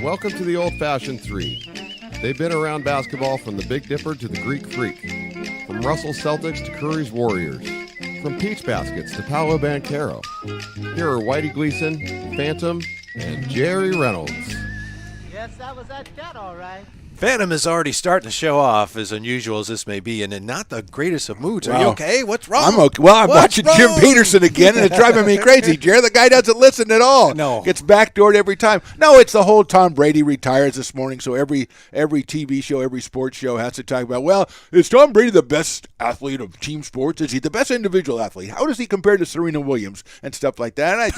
Welcome to the Old-Fashioned Three. They've been around basketball from the Big Dipper to the Greek Freak, from Russell Celtics to Curry's Warriors, from Peach Baskets to Paolo Banchero. Here are Whitey Gleason, Phantom, and Jerry Reynolds. Yes, that was that cat, all right. Phantom is already starting to show off, as unusual as this may be, and in not the greatest of moods. Are you Wow. okay? What's wrong? I'm okay. Well, I'm What's watching Jim wrong? Peterson again, and it's driving me crazy, Jared. The guy doesn't listen at all. No. Gets backdoored every time. No, it's the whole Tom Brady retires this morning, so every TV show, every sports show has to talk about, well, is Tom Brady the best athlete of team sports? Is he the best individual athlete? How does he compare to Serena Williams and stuff like that? And I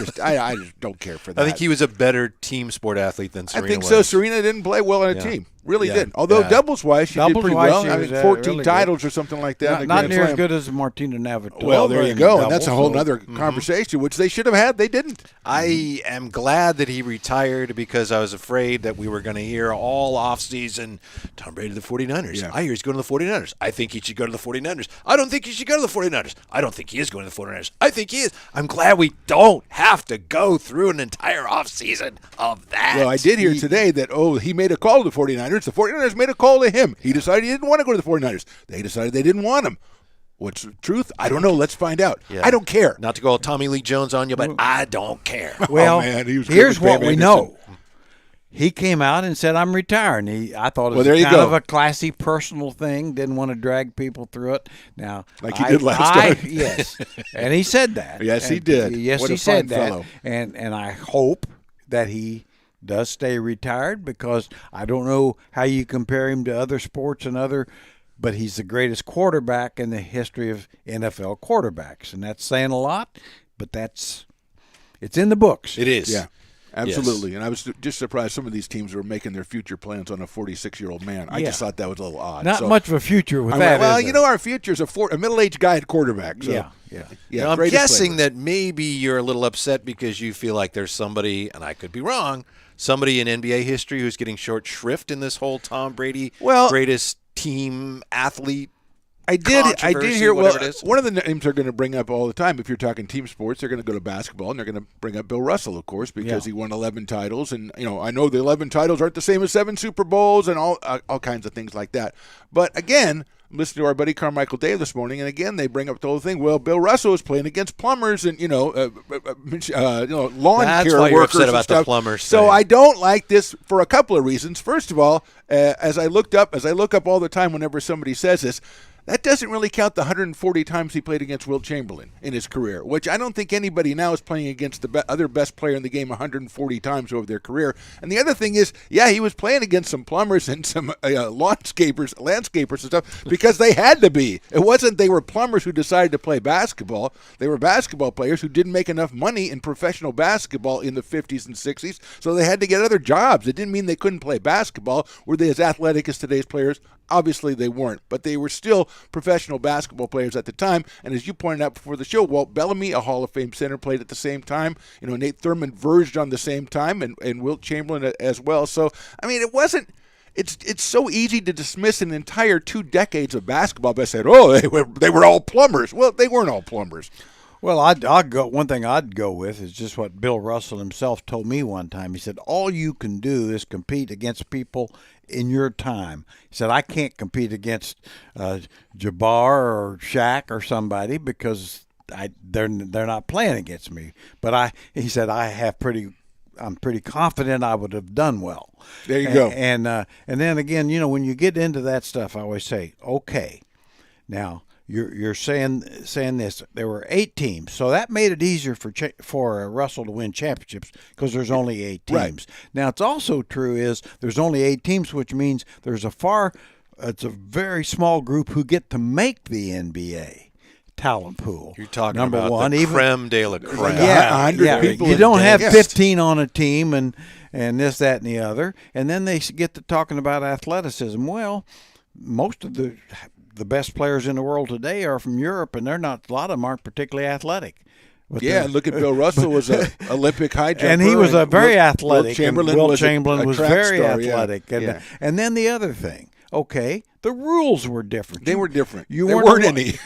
just don't care for that. I think he was a better team sport athlete than Serena I think so. Williams. Serena didn't play well on a team. Really Yeah. didn't. Although Yeah. doubles-wise, she did pretty Doubles-wise, well. she I was, mean, 14 really titles or something like that. in the Not Grand near as Slam. good as Martina Navratilova. Well, there you in go, doubles, and that's a whole so- other conversation, which they should have had. They didn't. I am glad that he retired because I was afraid that we were going to hear all offseason, Tom Brady to the 49ers. Yeah. I hear he's going to the 49ers. I think he should go to the 49ers. I don't think he should go to the 49ers. I don't think he is going to the 49ers. I think he is. I'm glad we don't have to go through an entire offseason of that. Well, I did hear today that, he made a call to the 49ers. The 49ers made a call to him. He decided he didn't want to go to the 49ers. They decided they didn't want him. What's the truth? I don't know. Let's find out. Yeah. I don't care. Not to go all Tommy Lee Jones on you, but I don't care. Well, man, he was good here's with what Pam we Anderson. know. He came out and said, I'm retiring. I thought it Well, was there you kind go. of a classy personal thing. Didn't want to drag people through it. Now, Like he did last time. Yes. And he said that. Yes, he And- did. Yes, What he a said fine that. fellow. And I hope that he does stay retired, because I don't know how you compare him to other sports but he's the greatest quarterback in the history of NFL quarterbacks. And that's saying a lot, but it's in the books. It is. Yeah, absolutely. And I was just surprised some of these teams were making their future plans on a 46-year-old man. I Yeah. just thought that was a little odd. Not So much of a future with I'm that. like, well, is you there? know, our future is a middle-aged guy at quarterback. So. Yeah. Yeah, I'm greatest guessing flavor. that maybe you're a little upset because you feel like there's somebody, and I could be wrong, somebody in NBA history who's getting short shrift in this whole Tom Brady greatest team athlete. I did controversy, hear. Well, whatever it is. one of the names they're going to bring up all the time, if you're talking team sports, they're going to go to basketball, and they're going to bring up Bill Russell, of course, because he won 11 titles, and I know the 11 titles aren't the same as 7 Super Bowls and all kinds of things like that. But again, listen to our buddy Carmichael Dave this morning, and again they bring up the whole thing. Well, Bill Russell is playing against plumbers and lawn That's care why you're workers upset and about the stuff. plumbers So thing. I don't like this for a couple of reasons. First of all, as I look up all the time whenever somebody says this. That doesn't really count the 140 times he played against Wilt Chamberlain in his career, which I don't think anybody now is playing against the other best player in the game 140 times over their career. And the other thing is, he was playing against some plumbers and some landscapers and stuff because they had to be. It wasn't they were plumbers who decided to play basketball. They were basketball players who didn't make enough money in professional basketball in the 50s and 60s, so they had to get other jobs. It didn't mean they couldn't play basketball. Were they as athletic as today's players? Obviously they weren't, but they were still professional basketball players at the time. And as you pointed out before the show, Walt Bellamy, a Hall of Fame center, played at the same time. Nate Thurmond verged on the same time, and Wilt Chamberlain as well. So, I mean, it wasn't. It's so easy to dismiss an entire 2 decades of basketball by saying, they were all plumbers. Well, they weren't all plumbers. Well, I'll go. One thing I'd go with is just what Bill Russell himself told me one time. He said, all you can do is compete against people in your time. He said, I can't compete against Jabbar or Shaq or somebody because they're not playing against me. But he said, I'm pretty confident I would have done well. There you go. And then again, when you get into that stuff, I always say, okay, now you're saying this. There were 8 teams, so that made it easier for Russell to win championships because there's only 8 teams. Right. Now, it's also true is there's only 8 teams, which means it's a very small group who get to make the NBA. talent pool. You're talking number about one, the even creme de la creme. yeah, 100 yeah. people You a don't day. have Yes. 15 on a team and this, that, and the other. And then they get to talking about athleticism. Well, most of the best players in the world today are from Europe, and a lot of them aren't particularly athletic. But Yeah, they're- look at Bill Russell was an Olympic high jumper. and he was a very Wilt athletic. Chamberlain and Wilt was Chamberlain a was track very star, yeah. athletic. Yeah. And then the other thing, okay, the rules were different. They were different. You There weren't weren't allo- any.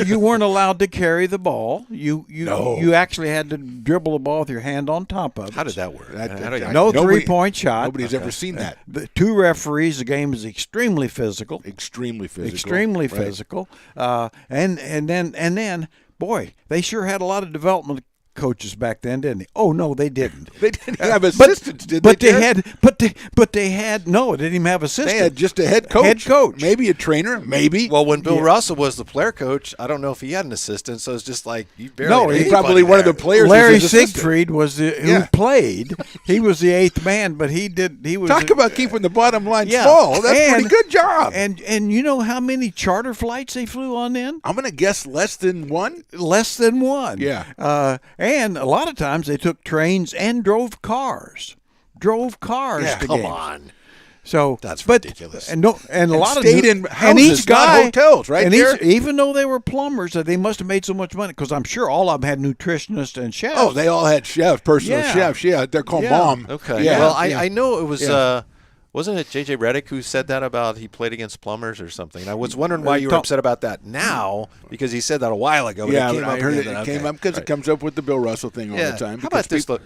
you weren't allowed to carry the ball. No. You actually had to dribble the ball with your hand on top of it. How did that work? That- How did that- you- No Nobody- 3-point shot. Nobody's ever seen that. The 2 referees. The game is extremely physical. Extremely physical. Extremely Right. physical. And then, boy, they sure had a lot of development coaches back then, didn't they? Oh no, they didn't. They didn't have assistants, did but they? they Jared? had no. They didn't even have assistants. They had just a head coach. Head coach. Maybe a trainer. Maybe. Well, when Bill Russell was the player coach, I don't know if he had an assistant, so it's just like you barely No, had he anybody probably one of there. the players. Larry was his assistant. Siegfried was who Yeah. played. He was the 8th man, but he was Talk about keeping the bottom line yeah. small. That's a And- pretty good job. And you know how many charter flights they flew on then? I'm going to guess less than one. Less than one. Yeah. And a lot of times they took trains and drove cars. Yeah, to Come games. on. So That's but- ridiculous. And a lot of stayed in and houses, each guy not hotels, right, And Jared? even though they were plumbers, they must have made so much money because I'm sure all of them had nutritionists and chefs. Oh, they all had chefs, personal Yeah. chefs. Yeah, they're called Yeah. mom. Okay. Yeah. Well, yeah. I know it was. Yeah. Wasn't it J.J. Redick who said that about he played against plumbers or something? I was wondering why you were Tom- upset about that now because he said that a while ago. But Yeah, it came I up heard again, it then, came okay. up because Right. it comes up with the Bill Russell thing all Yeah. the time. How because about this? people-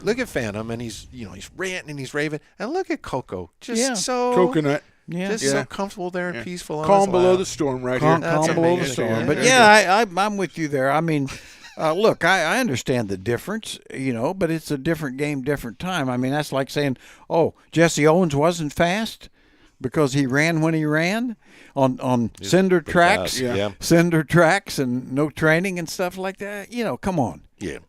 Look at Phantom, and he's ranting and he's raving, and look at Coco, just Yeah. so Coconut. Yeah. just Yeah. so comfortable there and peaceful. on Calm his below lap. the storm right calm, here. calm That's below the amazing. storm. Yeah. But yeah, I'm with you there. I mean, look, I understand the difference, but it's a different game, different time. I mean, that's like saying, oh, Jesse Owens wasn't fast because he ran when he ran on cinder pretty tracks, fast, yeah. cinder tracks, and no training and stuff like that. Come on. Yeah.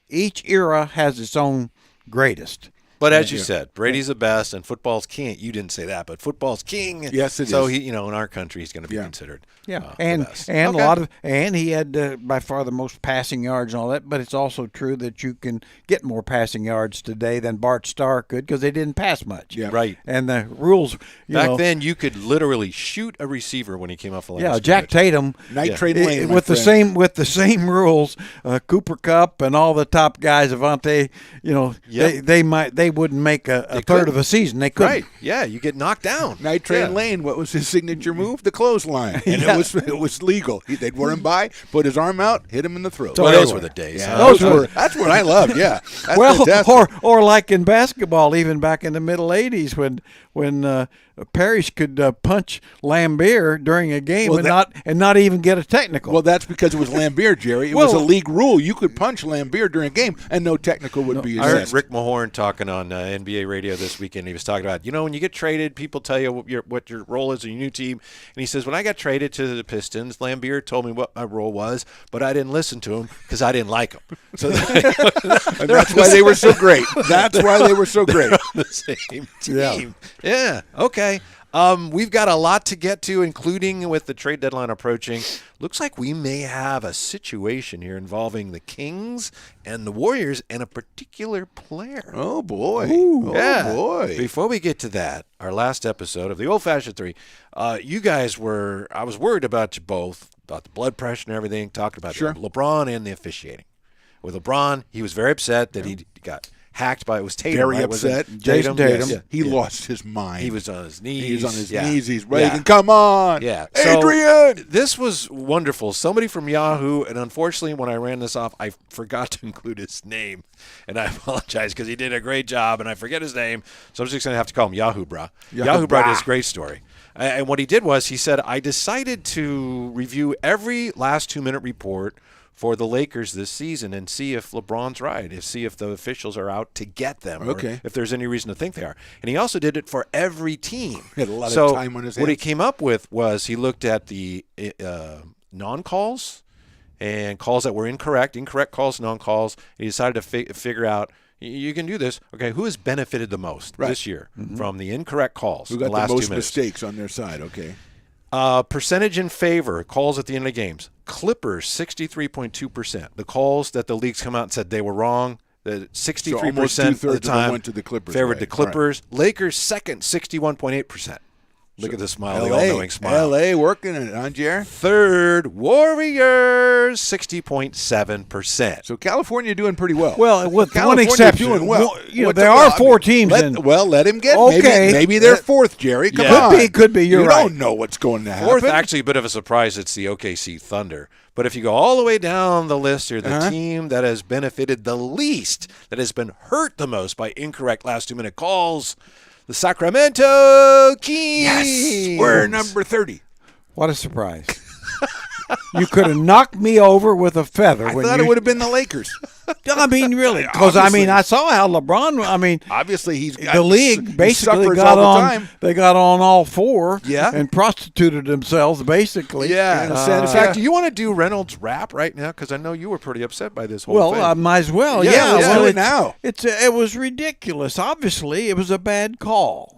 Each era has its own greatest. But as you said, Brady's the best, and football's king. You didn't say that, but football's king. Yes, it so is. he, in our country, he's going to be considered. Yeah, the and best. and Okay. and he had by far the most passing yards and all that. But it's also true that you can get more passing yards today than Bart Starr could because they didn't pass much. Yeah. Right. And the rules Back then, you could literally shoot a receiver when he came off the line. yeah, of Jack scrimmage. Tatum Nitrate Lane, my with the friend. same rules. Cooper Kupp and all the top guys, Avante. Yep. they wouldn't make a third couldn't. of a season. They couldn't. Right. Yeah, you get knocked down. Night Train Yeah. Lane, what was his signature move? The clothesline. And Yeah. it was legal. They'd run him by, put his arm out, hit him in the throat. So Well, anyway. those were the days. Yeah, huh? Those were- that's what I loved, yeah. That's Well, fantastic. or like in basketball, even back in the middle '80s, when Parrish could punch Lambeer during a game Well, and not even get a technical. Well, that's because it was Lambeer, Jerry. It was a league rule. You could punch Lambeer during a game, and no technical would be I heard assessed. Rick Mahorn talking on NBA radio this weekend. He was talking about, when you get traded, people tell you what your role is in your new team. And he says, when I got traded to the Pistons, Lambeer told me what my role was, but I didn't listen to him because I didn't like him. So And that's why they were so great. That's why they were so great. the same team. Yeah. Okay. We've got a lot to get to, including with the trade deadline approaching. Looks like we may have a situation here involving the Kings and the Warriors and a particular player. Oh, boy. Yeah. Oh, boy. Before we get to that, our last episode of the Old Fashioned Three, you guys I was worried about you both, about the blood pressure and everything, talking about Sure. LeBron and the officiating. With LeBron, he was very upset that he got hacked by, it was Tatum. Very right? Was it upset. Jason Tatum. Yeah. He lost his mind. He was on his knees. He was on his Yeah. knees. He's Yeah. raving, come on. Yeah. So, Adrian! this was wonderful. Somebody from Yahoo, and unfortunately when I ran this off, I forgot to include his name. And I apologize because he did a great job, and I forget his name. So I'm just going to have to call him Yahoo Bra. Yahoo Bra did this great story. And what he did was he said, I decided to review every last 2-minute report for the Lakers this season and see if LeBron's right, see if the officials are out to get them, or Okay. if there's any reason to think they are. And he also did it for every team. He had a lot of So time on his what he hands. came up with was he looked at the non-calls and calls that were incorrect calls, non-calls. He decided to figure out, you can do this. Okay, who has benefited the most Right. this year from the incorrect calls? Who in got the last the most 2 minutes? mistakes on their side? Okay. Percentage in favor, calls at the end of games. Clippers, 63.2%. The calls that the leagues come out and said they were wrong, the 63% of the time went to the Clippers. favored way. the Clippers. Right. Lakers, second, 61.8%. Look at the smile, the LA, all-knowing smile. LA working it, huh, Jer? Third, Warriors, 60.7%. So California doing pretty well. Well, with one California exception, doing well. You know, What's there the are problem? four teams in. Let him get. Okay. Maybe they're fourth, Jerry. Come Yeah. on. Could be. You're you right. don't know what's going to happen. Fourth, actually, a bit of a surprise. It's the OKC Thunder. But if you go all the way down the list here, the team that has benefited the least, that has been hurt the most by incorrect last 2-minute calls, the Sacramento Kings. Yes, we're number 30. What a surprise! You could have knocked me over with a feather. I when thought you, it would have been the Lakers. I mean, really, because I saw how LeBron. I mean, Obviously, he's got, the league he basically suffers got all the on. time. They got on all four. Yeah. and prostituted themselves basically. Yeah. In a sense, In fact, yeah. do you want to do Reynolds' rap right now? Because I know you were pretty upset by this whole Well, thing. I might as well. Yeah, Yeah, let's well, do it now. It was ridiculous. Obviously, it was a bad call.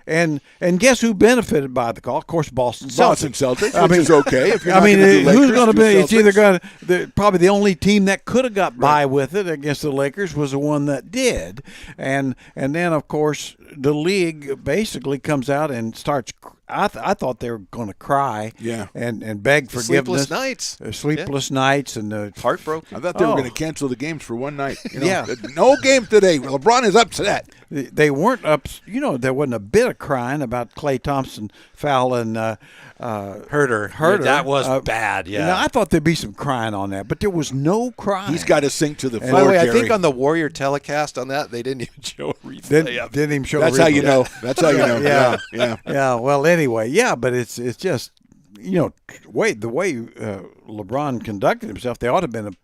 And guess who benefited by the call? Of course, Boston Celtics. Boston Celtics, which is okay. If you're I not mean, gonna do who's Lakers, going to do be? It's either Celtics. going to probably the only team that could have got by with it against the Lakers was the one that did, and then of course the league basically comes out and starts. I thought they were going to cry, Yeah. and beg The forgiveness. sleepless nights. Sleepless nights, and Heartbroken. I thought they were Oh. going to cancel the games for one night. You know? Yeah. No game today. LeBron is upset. they weren't up. You know, there wasn't a bit of crying about Klay Thompson fouling Herder. Herder. Yeah, that was bad, yeah. You know, I thought there'd be some crying on that, but there was no crying. He's got to sink to the By floor, the way, I Jerry. think on the Warrior telecast on that, they didn't even show a replay Didn't of it. even show. That's a how replay. you know. That's how you know. Yeah. Yeah. Yeah. Well, anyway, yeah, but it's just, you know, the way LeBron conducted himself, they ought to have been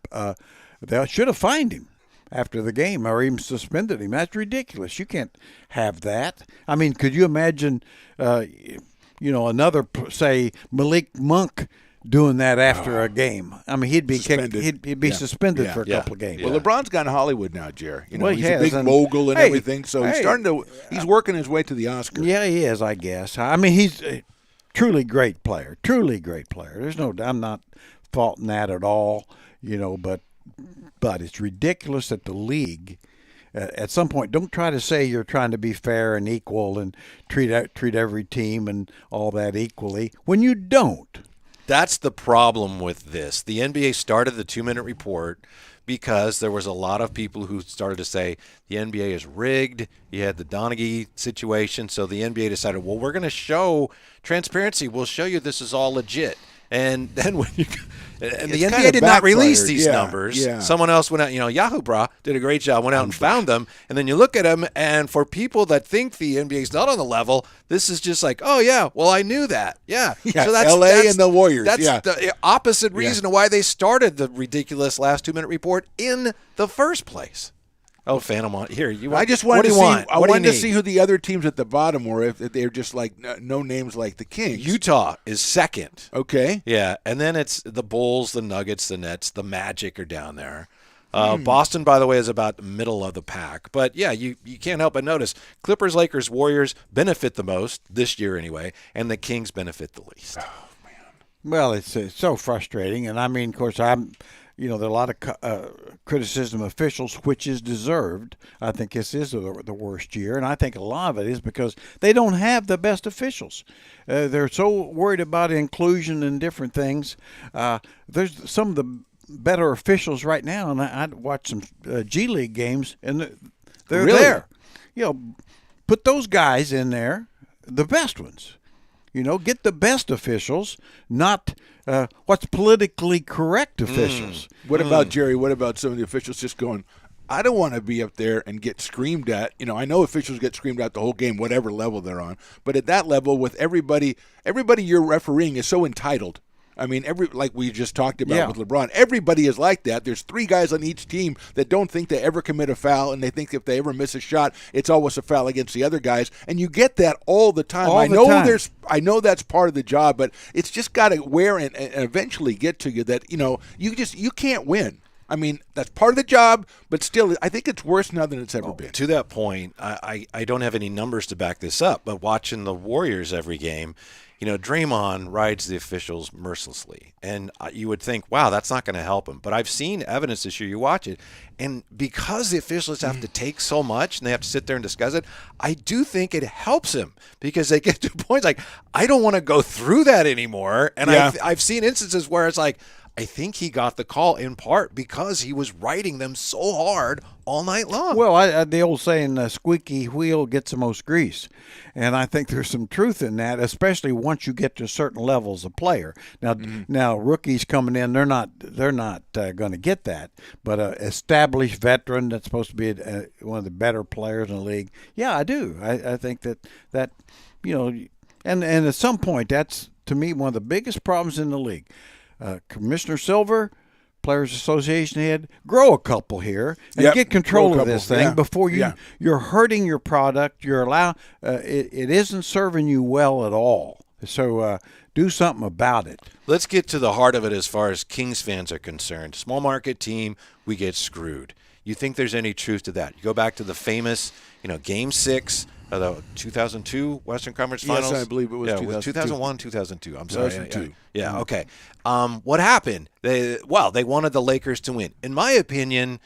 they should have fined him after the game or even suspended him. That's ridiculous. You can't have that. I mean, could you imagine, anher say Malik Monk doing that after a game? I mean, he'd be Suspended. kicked. He'd be Yeah. suspended Yeah. for a Yeah. couple of games. Well, LeBron's gone to Hollywood now, Jerry. You know, Well, he he's a has, big and- mogul and hey, everything, so he's hey. starting to. He's working his way to the Oscars. Yeah, he is, I guess. I mean, he's a truly great player. Truly great player. There's no. I'm not faulting that at all. But it's ridiculous that the league, at some point, don't try to say you're trying to be fair and equal and treat every team and all that equally when you don't. That's the problem with this. The NBA started the 2-minute report because there was a lot of people who started to say the NBA is rigged. You had the Donaghy situation, so the NBA decided, well, we're going to show transparency. We'll show you this is all legit. And then when the kinda NBA did not release backfired. these Yeah, numbers. yeah. Someone else went out, Yahoo Bra did a great job, went out and found them. And then you look at them, and for people that think the NBA is not on the level, this is just like, oh, yeah, well, I knew that. Yeah. Yeah, So that's LA and the Warriors, That's yeah. the opposite reason why they started the ridiculous last 2-minute report in the first place. Oh, Phantom, here you. I just what wanted do to you see. want? I What do you wanted to need? see who the other teams at the bottom were. If they're just like no names like the Kings. Utah is second. Okay. Yeah, and then it's the Bulls, the Nuggets, the Nets, the Magic are down there. Boston, by the way, is about the middle of the pack. But, yeah, you can't help but notice Clippers, Lakers, Warriors benefit the most this year anyway, and the Kings benefit the least. Well, it's so frustrating, and I mean, of course, there are a lot of criticism of officials, which is deserved. I think this is the worst year, and I think a lot of it is because they don't have the best officials. They're so worried about inclusion and different things. There's some of the better officials right now, and I watch some G League games, and they're Really? there. Put those guys in there, the best ones. Get the best officials, not what's politically correct officials. What about Jerry? What about some of the officials just going, I don't want to be up there and get screamed at. I know officials get screamed at the whole game, whatever level they're on. But at that level, with everybody you're refereeing is so entitled. I mean, like we just talked about Yeah. with LeBron, everybody is like that. There's 3 guys on each team that don't think they ever commit a foul, and they think if they ever miss a shot, it's always a foul against the other guys. And you get that all the time. All I the know time. I know that's part of the job, but it's just got to wear and eventually get to you that you can't win. I mean, that's part of the job, but still, I think it's worse now than it's ever been. To that point, I don't have any numbers to back this up, but watching the Warriors every game, Draymond rides the officials mercilessly. And you would think, wow, that's not going to help him. But I've seen evidence this year. You watch it. And because the officials have to take so much and they have to sit there and discuss it, I do think it helps him because they get to points like, I don't want to go through that anymore. And I've seen instances where it's like, I think he got the call in part because he was riding them so hard all night long. Well, the old saying, squeaky wheel gets the most grease. And I think there's some truth in that, especially once you get to certain levels of player. Now rookies coming in, they're not going to get that. But an established veteran that's supposed to be one of the better players in the league, yeah, I do. I think that and at some point, that's, to me, one of the biggest problems in the league. Commissioner Silver, Players Association head, grow a couple here and get control of this thing before you're hurting your product. You're it isn't serving you well at all. So do something about it. Let's get to the heart of it as far as Kings fans are concerned. Small market team, we get screwed. You think there's any truth to that? You go back to the famous, Game 6 of the 2002 Western Conference Finals. Yes, I believe it was 2001, 2002. I'm sorry. 2002. Yeah, okay. What happened? They wanted the Lakers to win. In my opinion,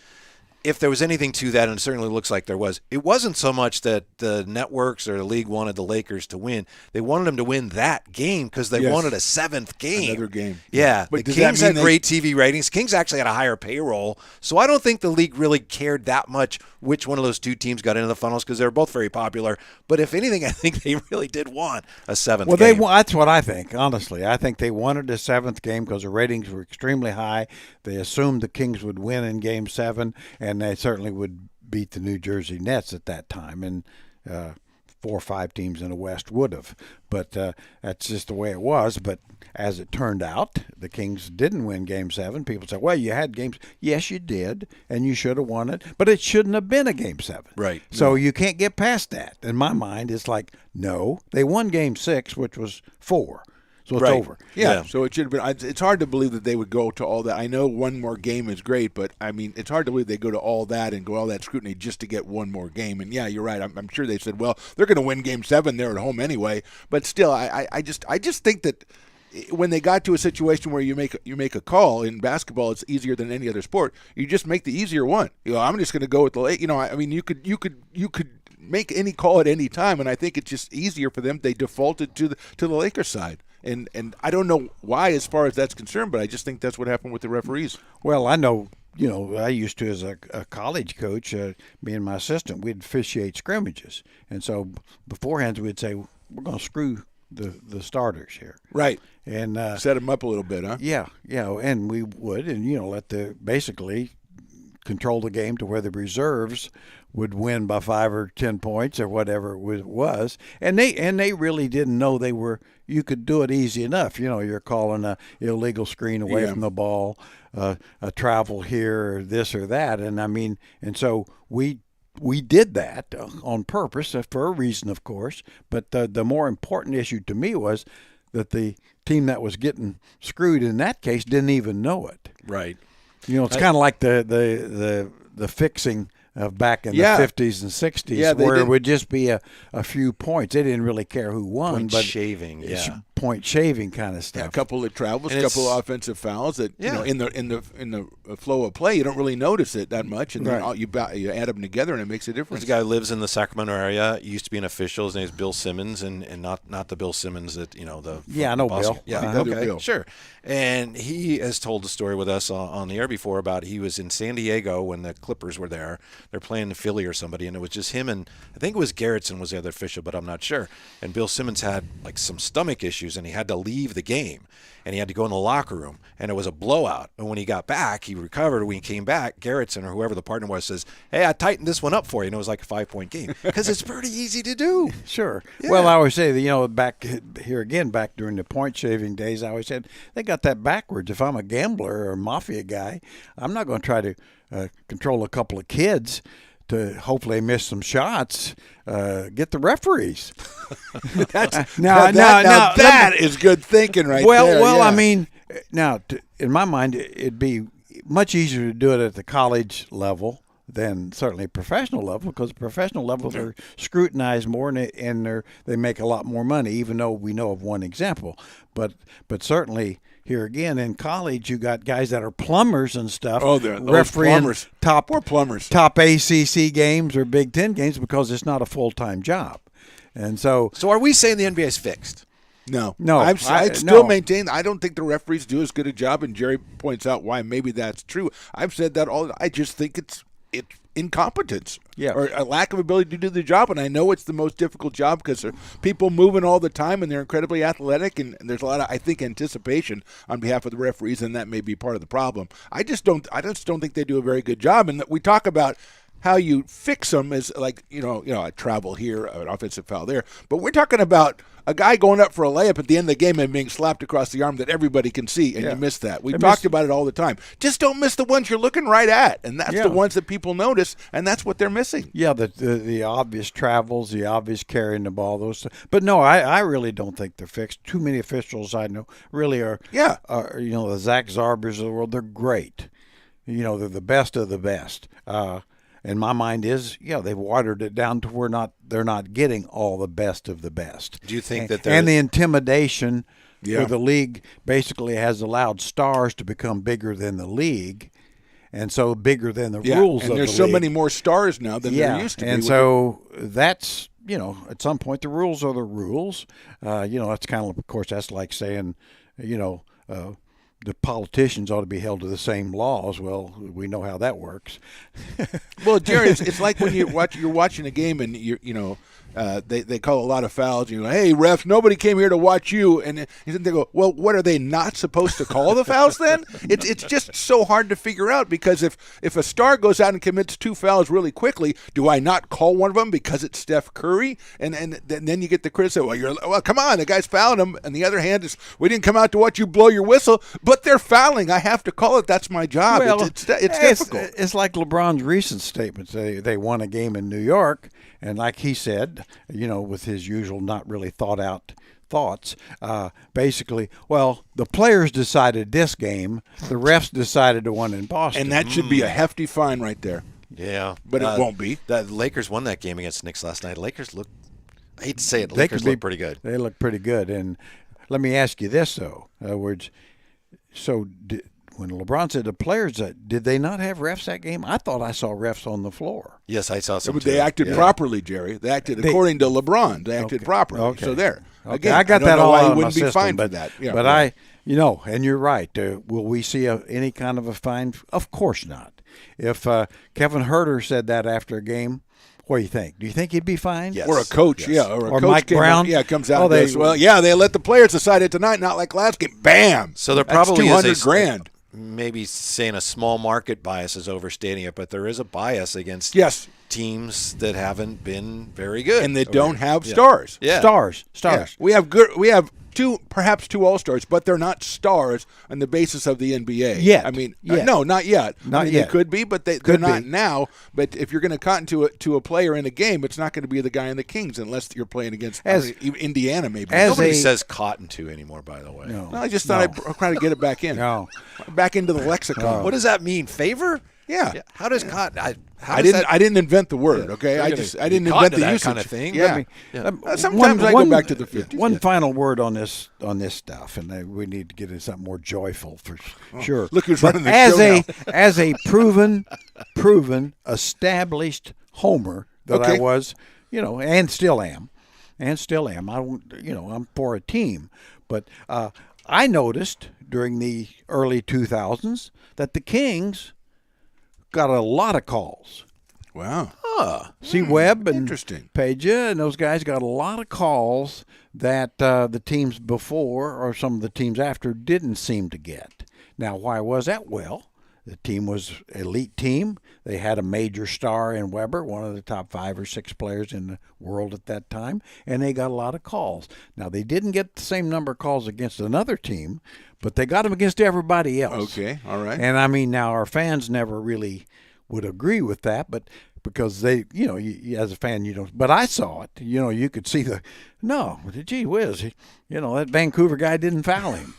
if there was anything to that, and it certainly looks like there was, it wasn't so much that the networks or the league wanted the Lakers to win. They wanted them to win that game because they wanted a seventh game. Another game. Yeah. But the Kings had great TV ratings. Kings actually had a higher payroll. So I don't think the league really cared that much which one of those two teams got into the finals because they were both very popular. But if anything, I think they really did want a seventh game. Well, that's what I think, honestly. I think they wanted a seventh game because the ratings were extremely high. They assumed the Kings would win in Game 7, and they certainly would beat the New Jersey Nets at that time. And 4 or 5 teams in the West would have. But that's just the way it was. But as it turned out, the Kings didn't win Game 7. People say, well, you had games. Yes, you did, and you should have won it. But it shouldn't have been a Game 7. Right. So you can't get past that. In my mind, it's like, no. They won Game 6, which was 4. So it's over. Yeah, so it should have been. It's hard to believe that they would go to all that. I know one more game is great, but I mean, it's hard to believe they go to all that and go all that scrutiny just to get one more game. And yeah, you're right. I'm sure they said, well, they're going to win Game 7. They're at home anyway. But still, I just think that when they got to a situation where you make a call in basketball, it's easier than any other sport. You just make the easier one. I'm just going to go with the late. I mean, you could make any call at any time, and I think it's just easier for them. They defaulted to the Lakers side. And I don't know why as far as that's concerned, but I just think that's what happened with the referees. Well, I know, I used to as a college coach, me and my assistant, we'd officiate scrimmages. And so beforehand we'd say, we're going to screw the starters here. Right. And set them up a little bit, huh? Yeah, and we would, and, let basically control the game to where the reserves would win by 5 or 10 points or whatever it was, and they really didn't know you could do it easy enough. You're calling a illegal screen away from the ball, a travel here or this or that, and so we did that on purpose for a reason, of course. But the more important issue to me was that the team that was getting screwed in that case didn't even know it. Right. It's kind of like the fixing of back in the 50s and 60s, where it would just be a few points. They didn't really care who won. Point shaving kind of stuff. Yeah, a couple of travels, a couple of offensive fouls that in the flow of play you don't really notice it that much, and then you add them together and it makes a difference. There's a guy who lives in the Sacramento area. He used to be an official. His name is Bill Simmons, and not the Bill Simmons that I know Bill. Yeah, okay, Bill. Sure. And he has told the story with us on the air before about he was in San Diego when the Clippers were there. They're playing Philly or somebody, and it was just him and I think it was Garrettson was the other official, but I'm not sure. And Bill Simmons had like some stomach issues, and he had to leave the game, and he had to go in the locker room, and it was a blowout. And when he got back, he recovered. When he came back, Garrettson or whoever the partner was says, "Hey, I tightened this one up for you," and it was like a 5-point game because it's pretty easy to do. Sure. Yeah. Well, I always say that back here again, back during the point shaving days, I always said they got that backwards. If I'm a gambler or a mafia guy, I'm not going to try to control a couple of kids to hopefully miss some shots. Get the referees. That is good thinking, right there. Well, I mean, now in my mind, it'd be much easier to do it at the college level than certainly professional level, because professional level they're scrutinized more and they make a lot more money, even though we know of one example. But certainly here again in college, you got guys that are plumbers and stuff. Oh, they're those refereeing plumbers. Poor plumbers. top ACC games or Big Ten games because it's not a full-time job. And so are we saying the NBA is fixed? No. No, I I- still no. maintain I don't think the referees do as good a job, and Jerry points out why maybe that's true. I've said that all. I just think it's incompetence, Yeah. or a lack of ability to do the job. And I know it's the most difficult job because there are people moving all the time, and they're incredibly athletic, and there's a lot of, I think, anticipation on behalf of the referees, and that may be part of the problem. I just don't think they do a very good job. And we talk about how you fix them as like a travel here, an offensive foul there, but we're talking about a guy going up for a layup at the end of the game and being slapped across the arm that everybody can see, and you miss that. We've talked about it all the time. Just don't miss the ones you're looking right at, and that's the ones that people notice, and that's what they're missing. yeah, the obvious travels, the obvious carrying the ball, those. But no, I really don't think they're fixed. Too many officials I know really are. Yeah. The Zach Zarbers of the world. They're great. They're the best of the best. And my mind is, they've watered it down to where they're not getting all the best of the best. Do you think that and the intimidation Yeah. where the league basically has allowed stars to become bigger than the league, and so bigger than the rules and of there's the so league. many more stars now than there used to be. And so that's at some point the rules are the rules. That's kind of course that's like saying, the politicians ought to be held to the same laws. Well, we know how that works. Well, Jerry, it's like when you're watching a game and they call a lot of fouls. You go, hey, refs, nobody came here to watch you. And then they go, well, what are they not supposed to call the fouls then? It's just so hard to figure out, because if a star goes out and commits 2 fouls really quickly, do I not call one of them because it's Steph Curry? And then you get the criticism, well, come on, the guy's fouling him. And the other hand is, we didn't come out to watch you blow your whistle, but they're fouling. I have to call it. That's my job. Well, It's difficult. It's like LeBron's recent statements. They won a game in New York, and like he said, with his usual not really thought out thoughts, basically, well, the players decided this game, the refs decided the one in Boston. And that should be a hefty fine right there. Yeah. But it won't be. The Lakers won that game against Knicks last night. Lakers look, I hate to say it, They Lakers could be- look pretty good. They look pretty good. And let me ask you this, though. In other words, when LeBron said the players, did they not have refs that game? I thought I saw refs on the floor. Yes, I saw some But too. they acted Yeah. properly, Jerry. They acted according to LeBron. They acted properly. Okay. So there. Okay. Again, I got don't that know all why out he of my wouldn't be system, fined but, for that. Yeah, but yeah. and you're right. Will we see any kind of a fine? Of course not. If Kevin Herter said that after a game, what do you think? Do you think he'd be fined? Yes. Or a coach, Yes. or a Or coach Mike Brown? comes out Oh, and goes, well, they let the players decide it tonight, not like last game. Bam! So there That's probably is $200,000. Maybe saying a small market bias is overstating it, but there is a bias against Yes, teams that haven't been very good. and they over don't here. have Yeah. stars. Yeah. Stars. Yeah. We have perhaps two all-stars, but they're not stars on the basis of the NBA. Yet. I mean, Yet. no, not yet. Not I mean, yet. They could be, but they're Could not be. now. But if you're going to cotton to a player in a game, it's not going to be the guy in the Kings unless you're playing against Indiana, maybe. as Nobody a- says cotton to anymore, by the way. No. No, I just thought I'd try to get it back in. No. Back into the lexicon. What does that mean? Favor? Yeah. How does cotton? I didn't invent the word. Okay, I didn't invent the that usage kind of thing. Yeah. Sometimes I go back to the 50s. One final word on this stuff, and we need to get into something more joyful for sure. Look who's But running the as show as a proven, established homer that I Okay. was, and still am. I'm for a team, but I noticed during the early 2000s that the Kings got a lot of calls. Wow. See, Webb and interesting. Peja and those guys got a lot of calls that the teams before or some of the teams after didn't seem to get. Now, why was that? Well, the team was an elite team. They had a major star in Weber, one of the top 5 or 6 players in the world at that time, and they got a lot of calls. Now, they didn't get the same number of calls against another team, but they got them against everybody else. Okay, all right. And I mean, now our fans never really would agree with that, but because they, you, as a fan, you don't. But I saw it. You could see gee whiz, that Vancouver guy didn't foul him.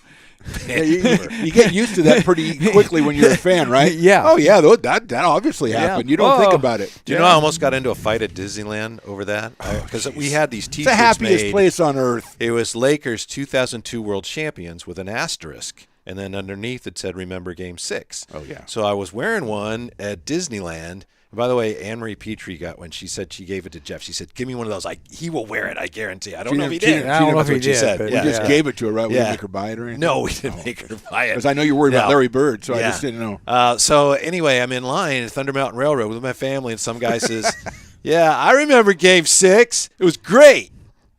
Yeah, you get used to that pretty quickly when you're a fan, right? Yeah. Oh, yeah, that obviously happened. You don't think about it. Do you know I almost got into a fight at Disneyland over that? Because we had these It's T-shirts the happiest made. place on earth. It was Lakers 2002 World Champions with an asterisk, and then underneath it said "Remember Game 6." Oh, yeah. So I was wearing one at Disneyland. And by the way, Anne Marie Petrie got one. She said she gave it to Jeff. She said, "Give me one of those. He will wear it. I guarantee." I don't know if he did. I don't know if That's he what she did, said. but Yeah. We just gave it to her, right? We Yeah. didn't make her buy it or anything? No, we didn't make her buy it. Because I know you're worried about No. Larry Bird, so I Yeah. just didn't know. So anyway, I'm in line at Thunder Mountain Railroad with my family, and some guy says, "Yeah, I remember Game 6. It was great."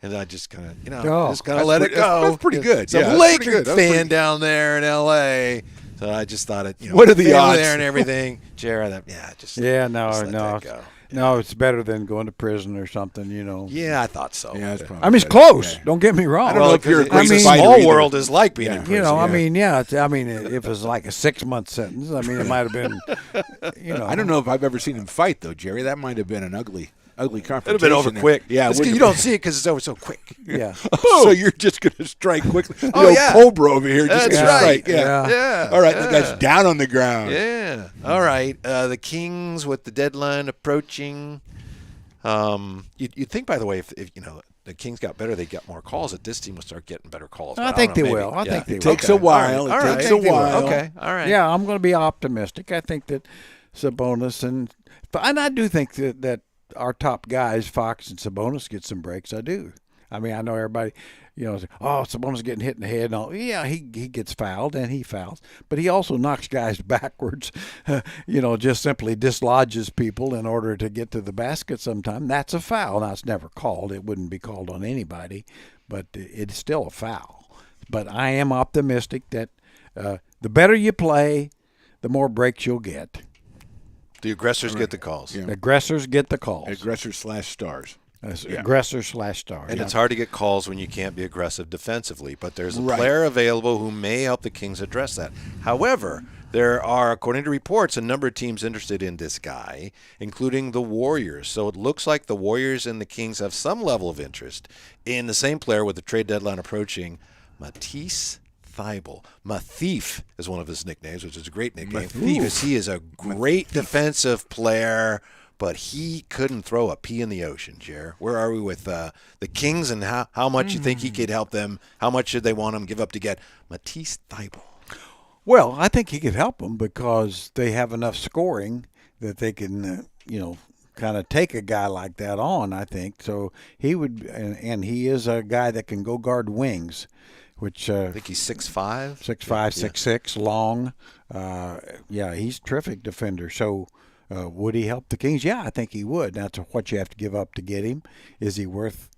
And I just kind of, just kind of let it go. That's pretty good. Some Yeah, that's Laker pretty good. That's fan pretty- down there in L.A. So I just thought it. What are the family odds? there and everything? Jared, just Yeah, just let that go. no, it's better than going to prison or something, Yeah, I thought so. Yeah, that's probably I mean, it's good. close. Yeah. Don't get me wrong. I don't know if you're a great the fighter small either. world is like being in Yeah. prison. You know, I yeah. mean, if it was like a 6-month sentence, I mean, it might have been, I don't know if I've ever seen him fight, though, Jerry. That might have been an ugly confrontation. It'd have been over there. quick. Yeah, It's it 'cause would you have don't see it because it's over so quick. Yeah. So you're just going to strike quickly. The Oh, old yeah. Cobra over here just That's gonna right. strike. Yeah. Yeah. All right, the guy's down on the ground. Yeah. All right. The Kings with the deadline approaching. You'd think, by the way, if the Kings got better, they got more calls. That this team will start getting better calls. I But think don't they know, will. maybe. I think Yeah. they It will. takes a while. All It right. takes a while. Okay. All right. Yeah, I'm going to be optimistic. I think that Sabonis and I do think that our top guys, Fox and Sabonis, get some breaks. I do. I mean, I know everybody, say, oh, Sabonis getting hit in the head and all. Yeah, he gets fouled and he fouls, but he also knocks guys backwards. Just simply dislodges people in order to get to the basket. Sometime that's a foul. Now it's never called. It wouldn't be called on anybody, but it's still a foul. But I am optimistic that the better you play, the more breaks you'll get. The aggressors get the calls. Yeah. Aggressors get the calls. Aggressor/stars. Aggressor/star. And yeah. it's hard to get calls when you can't be aggressive defensively. But there's a Right. player available who may help the Kings address that. However, there are, according to reports, a number of teams interested in this guy, including the Warriors. So it looks like the Warriors and the Kings have some level of interest in the same player with the trade deadline approaching, Matisse Thybulle. Mathief is one of his nicknames, which is a great nickname because he is a great defensive player, but he couldn't throw a pea in the ocean, Jer. Where are we with the Kings and how much you think he could help them? How much should they want him to give up to get Matisse Thybulle? Well, I think he could help them because they have enough scoring that they can, kind of take a guy like that on, I think. So he would, and he is a guy that can go guard wings, which I think he's 6'5". 6'5", 6'6", long. He's a terrific defender. So would he help the Kings? Yeah, I think he would. That's what you have to give up to get him. Is he worth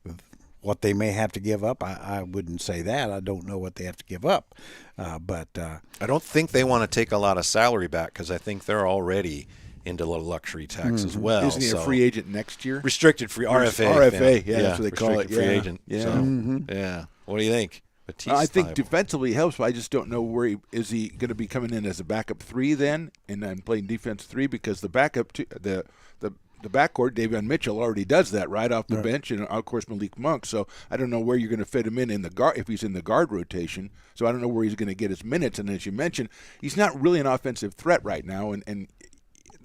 what they may have to give up? I wouldn't say that. I don't know what they have to give up. But I don't think they want to take a lot of salary back because I think they're already into the luxury tax as well. Isn't he a So- free agent next year? Restricted free RFA. RFA, yeah, that's what they call it, restricted free yeah. agent. Yeah. So, yeah. What do you think? Matisse I think Thybulle. defensively helps, but I just don't know where is he going to be coming in as a backup 3 then, and then playing defense 3 because the backup the backcourt, Davion Mitchell already does that right off the bench, and of course Malik Monk. So I don't know where you're going to fit him in the guard if he's in the guard rotation. So I don't know where he's going to get his minutes. And as you mentioned, he's not really an offensive threat right now, and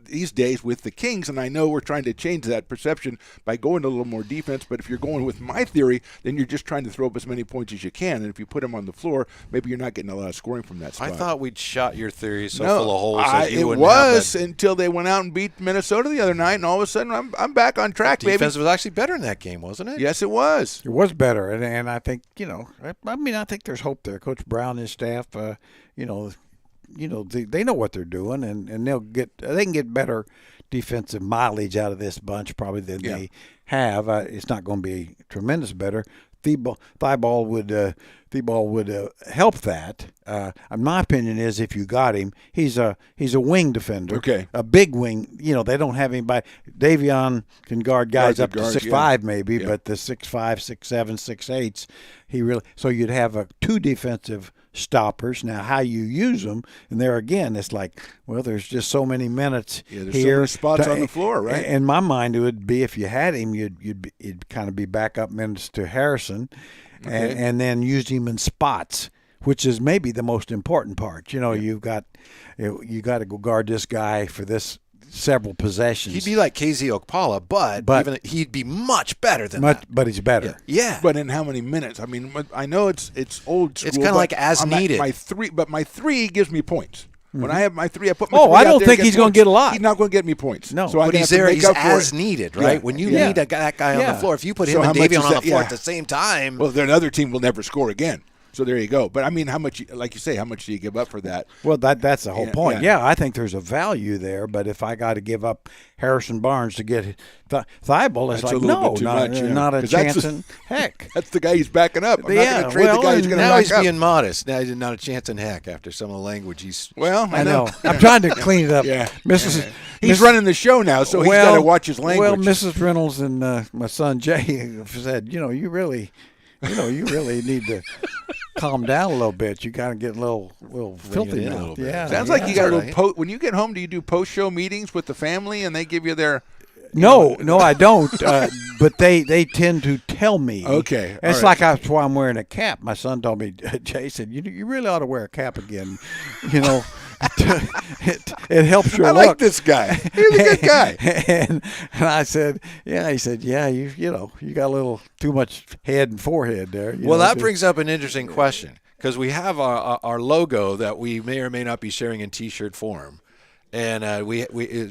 these days with the Kings, and I know we're trying to change that perception by going a little more defense, but if you're going with my theory, then you're just trying to throw up as many points as you can, and if you put him on the floor, maybe you're not getting a lot of scoring from that spot. I thought we'd shot your theory so full of holes that you it wouldn't have was that. until they went out and beat Minnesota the other night, and all of a sudden I'm back on track, baby. Defense was actually better in that game, wasn't it? Yes, it was. it was better, and I think I think there's hope there. Coach Brown and his staff, they know what they're doing, and they can get better defensive mileage out of this bunch probably than they have. It's not going to be tremendous better. Thibault would help that. My opinion is if you got him, he's a wing defender. Okay. A big wing. They don't have anybody. Davion can guard guys up to Guards, 6'5" maybe, Yeah. but the 6'5", 6'7", 6'8", he really. So you'd have two defensive stoppers. Now, how you use them, and there again, it's like, well, there's just so many minutes Yeah, there's so here. many spots on the floor, right? In my mind, it would be if you had him, it'd kind of be backup minutes to Harrison, and then use him in spots which is maybe the most important part. You got to go guard this guy for this several possessions. He'd be like KZ Okpala, but even he'd be much better than that. But he's better. Yeah. But in how many minutes? I mean, I know it's old school. It's kind of like as needed. My three gives me points. When I have my three, I put my Oh, three I out don't there think and he's get going to points. get a lot. He's not going to get me points. No. So I But have he's to there. make He's up for as it. needed, right? Yeah. When you Yeah. need that guy on Yeah. the floor, if you put So him how and much Davion is on the that? floor Yeah. at the same time, Well, then another team will never score again. So there you go. But I mean, how much? Like you say, how much do you give up for that? Well, that's the whole Yeah, point. yeah. Yeah, I think there's a value there. But if I got to give up Harrison Barnes to get Thibault, it's That's like a little bit too not, much, yeah. not a 'Cause that's chance in heck. That's the guy he's backing up. I'm not Yeah, going to trade the guy who's going to now back he's up. being modest. Now he's not a chance in heck after some of the language he's. Well, I know. I'm trying to clean it up. Yeah. Mrs. He's Miss- running the show now, so he's got to watch his language. Well, Mrs. Reynolds and my son Jay said, you really need to calm down a little bit. You got to get a little filthy in a mouth. little bit. Yeah. Sounds yeah. like you got a right. little when you get home. Do you do post-show meetings with the family, and they give you their? No, I don't. But they tend to tell me. Okay, It's all like that's why I'm wearing a cap. My son told me, Jay said, you really ought to wear a cap again. It helps your I look. like this guy. He's a good guy. and I said, yeah. He said, yeah. You got a little too much head and forehead there. Well, that brings up an interesting question because we have our logo that we may or may not be sharing in T-shirt form, and we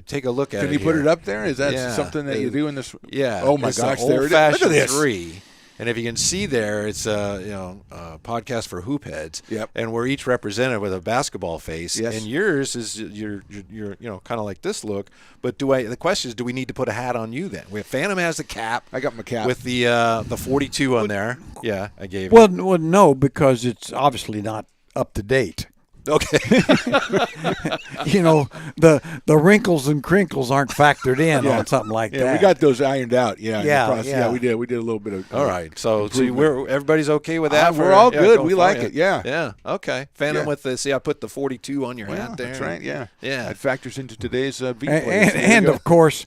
take a look at it. Can you put here. it up there? Is that Yeah. something that you do in this? Yeah. Oh my it's gosh! an There it is. Look old-fashioned at this. 3. And if you can see there, it's a podcast for hoop heads. Yep. And we're each represented with a basketball face. Yes. And yours is you're kind of like this look. But the question is, do we need to put a hat on you then? Phantom has the cap. I got my cap. With the 42 on there. Yeah, I gave it. Well, no, because it's obviously not up to date. Okay. The wrinkles and crinkles aren't factored in on something like Yeah, that. we got those ironed out. Yeah, in the Yeah, process. yeah. We did. We did a little bit of. All right. So improvement. everybody's okay with that? We're all good. go We for like it. Yeah. Yeah. Okay. Phantom Yeah. with the, see, I put the 42 on your Well, hat there. that's right. Yeah. Yeah. That factors into today's beat play. and of course,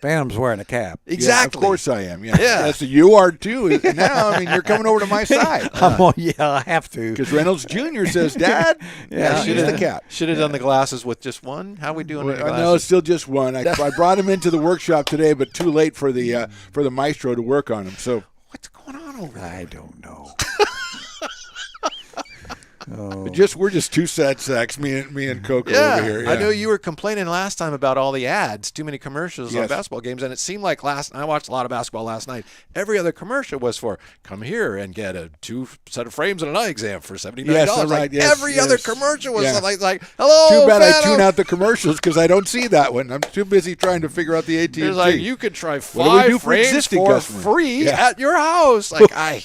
Phantom's wearing a cap. Exactly. Yeah, of course I am. Yeah. Yeah. So you are too. And now, I mean, you're coming over to my side. I have to. Because Reynolds Jr. says, Dad, Yeah, here's the cap. Should have done the glasses with just one. How we doing with the Well, glasses? no, it's still just one. I brought him into the workshop today, but too late for the maestro to work on him. So What's going on over there? I don't know. we're just two sad sacks, me and Coco Yeah, over here. I know you were complaining last time about all the ads, too many commercials on Yes. basketball games, and it seemed like I watched a lot of basketball last night. Every other commercial was for come here and get a 2 set of frames and an eye exam for $79. Yes, that's right, Like, yes, every other yes. commercial was Yeah. like hello. Too bad I Phantom. tune out the commercials because I don't see that one. I'm too busy trying to figure out the AT&T. It's like you could try What do we 5 do for frames existing for customers? free Yeah. at your house. Like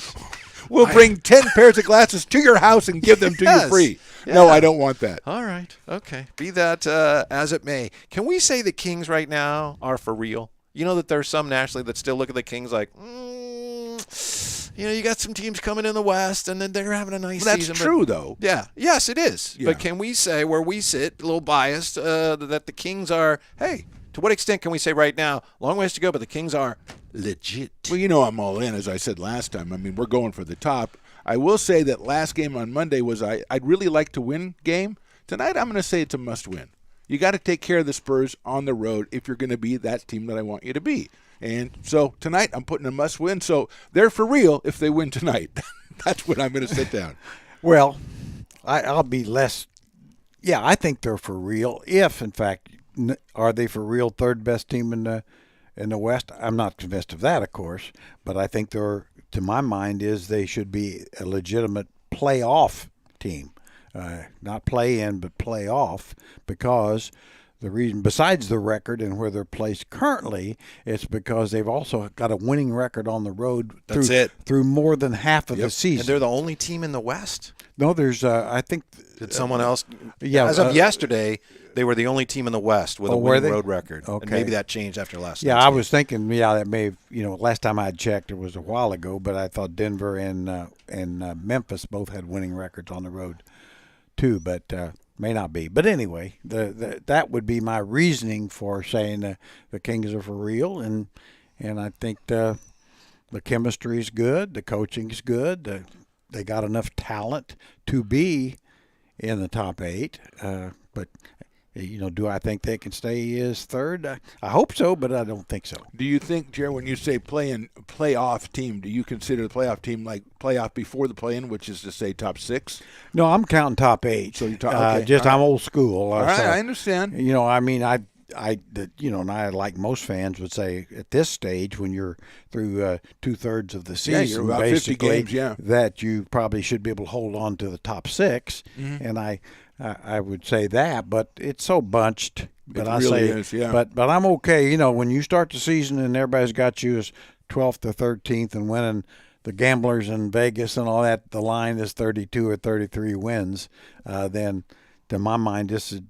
We'll bring 10 pairs of glasses to your house and give them to Yes. you free. No, Yeah. I don't want that. All right. Okay. Be that as it may. Can we say the Kings right now are for real? You know that there's some nationally that still look at the Kings like, you got some teams coming in the West, and then they're having a nice That's season. but- true, though. Yeah. Yes, it is. Yeah. But can we say, where we sit, a little biased, that the Kings are, hey, to what extent can we say right now, long ways to go, but the Kings are legit? Well, I'm all in, as I said last time. I mean, we're going for the top. I will say that last game on Monday was I'd really like to win game. Tonight, I'm going to say it's a must-win. You got to take care of the Spurs on the road if you're going to be that team that I want you to be. And so tonight, I'm putting a must-win. So they're for real if they win tonight. That's when I'm going to sit down. Well, I'll be less. Yeah, I think they're for real. If, in fact, are they for real third best team in the West? I'm not convinced of that, of course, but I think they're, to my mind, they should be a legitimate playoff team, not play in but playoff, because the reason, besides the record and where they're placed currently, it's because they've also got a winning record on the road through more than half of the season. And they're the only team in the West? No, there's I think. Did someone else? Yeah, As of yesterday, they were the only team in the West with a were winning they? road record. Okay. And maybe that changed after last Yeah, night's I game. was thinking, that may have, last time I checked, it was a while ago, but I thought Denver and Memphis both had winning records on the road too, but may not be. But anyway, that would be my reasoning for saying the Kings are for real, and I think the chemistry is good, the coaching is good, they got enough talent to be in the top 8. But do I think they can stay as third? I hope so, but I don't think so. Do you think, Jerry, when you say playoff team, do you consider the playoff team like playoff before the play-in, which is to say top 6? No, I'm counting top 8. So you okay. Just I'm old school. All right, I understand. I mean, and I, like most fans would say, at this stage, when you're through 2/3 of the season, you're about basically, 50 games, that you probably should be able to hold on to the top 6. And I would say that, but it's so bunched. But It really is, yeah. But I'm okay. When you start the season and everybody's got you as 12th or 13th and winning the gamblers in Vegas and all that, the line is 32 or 33 wins. Then, to my mind, this is.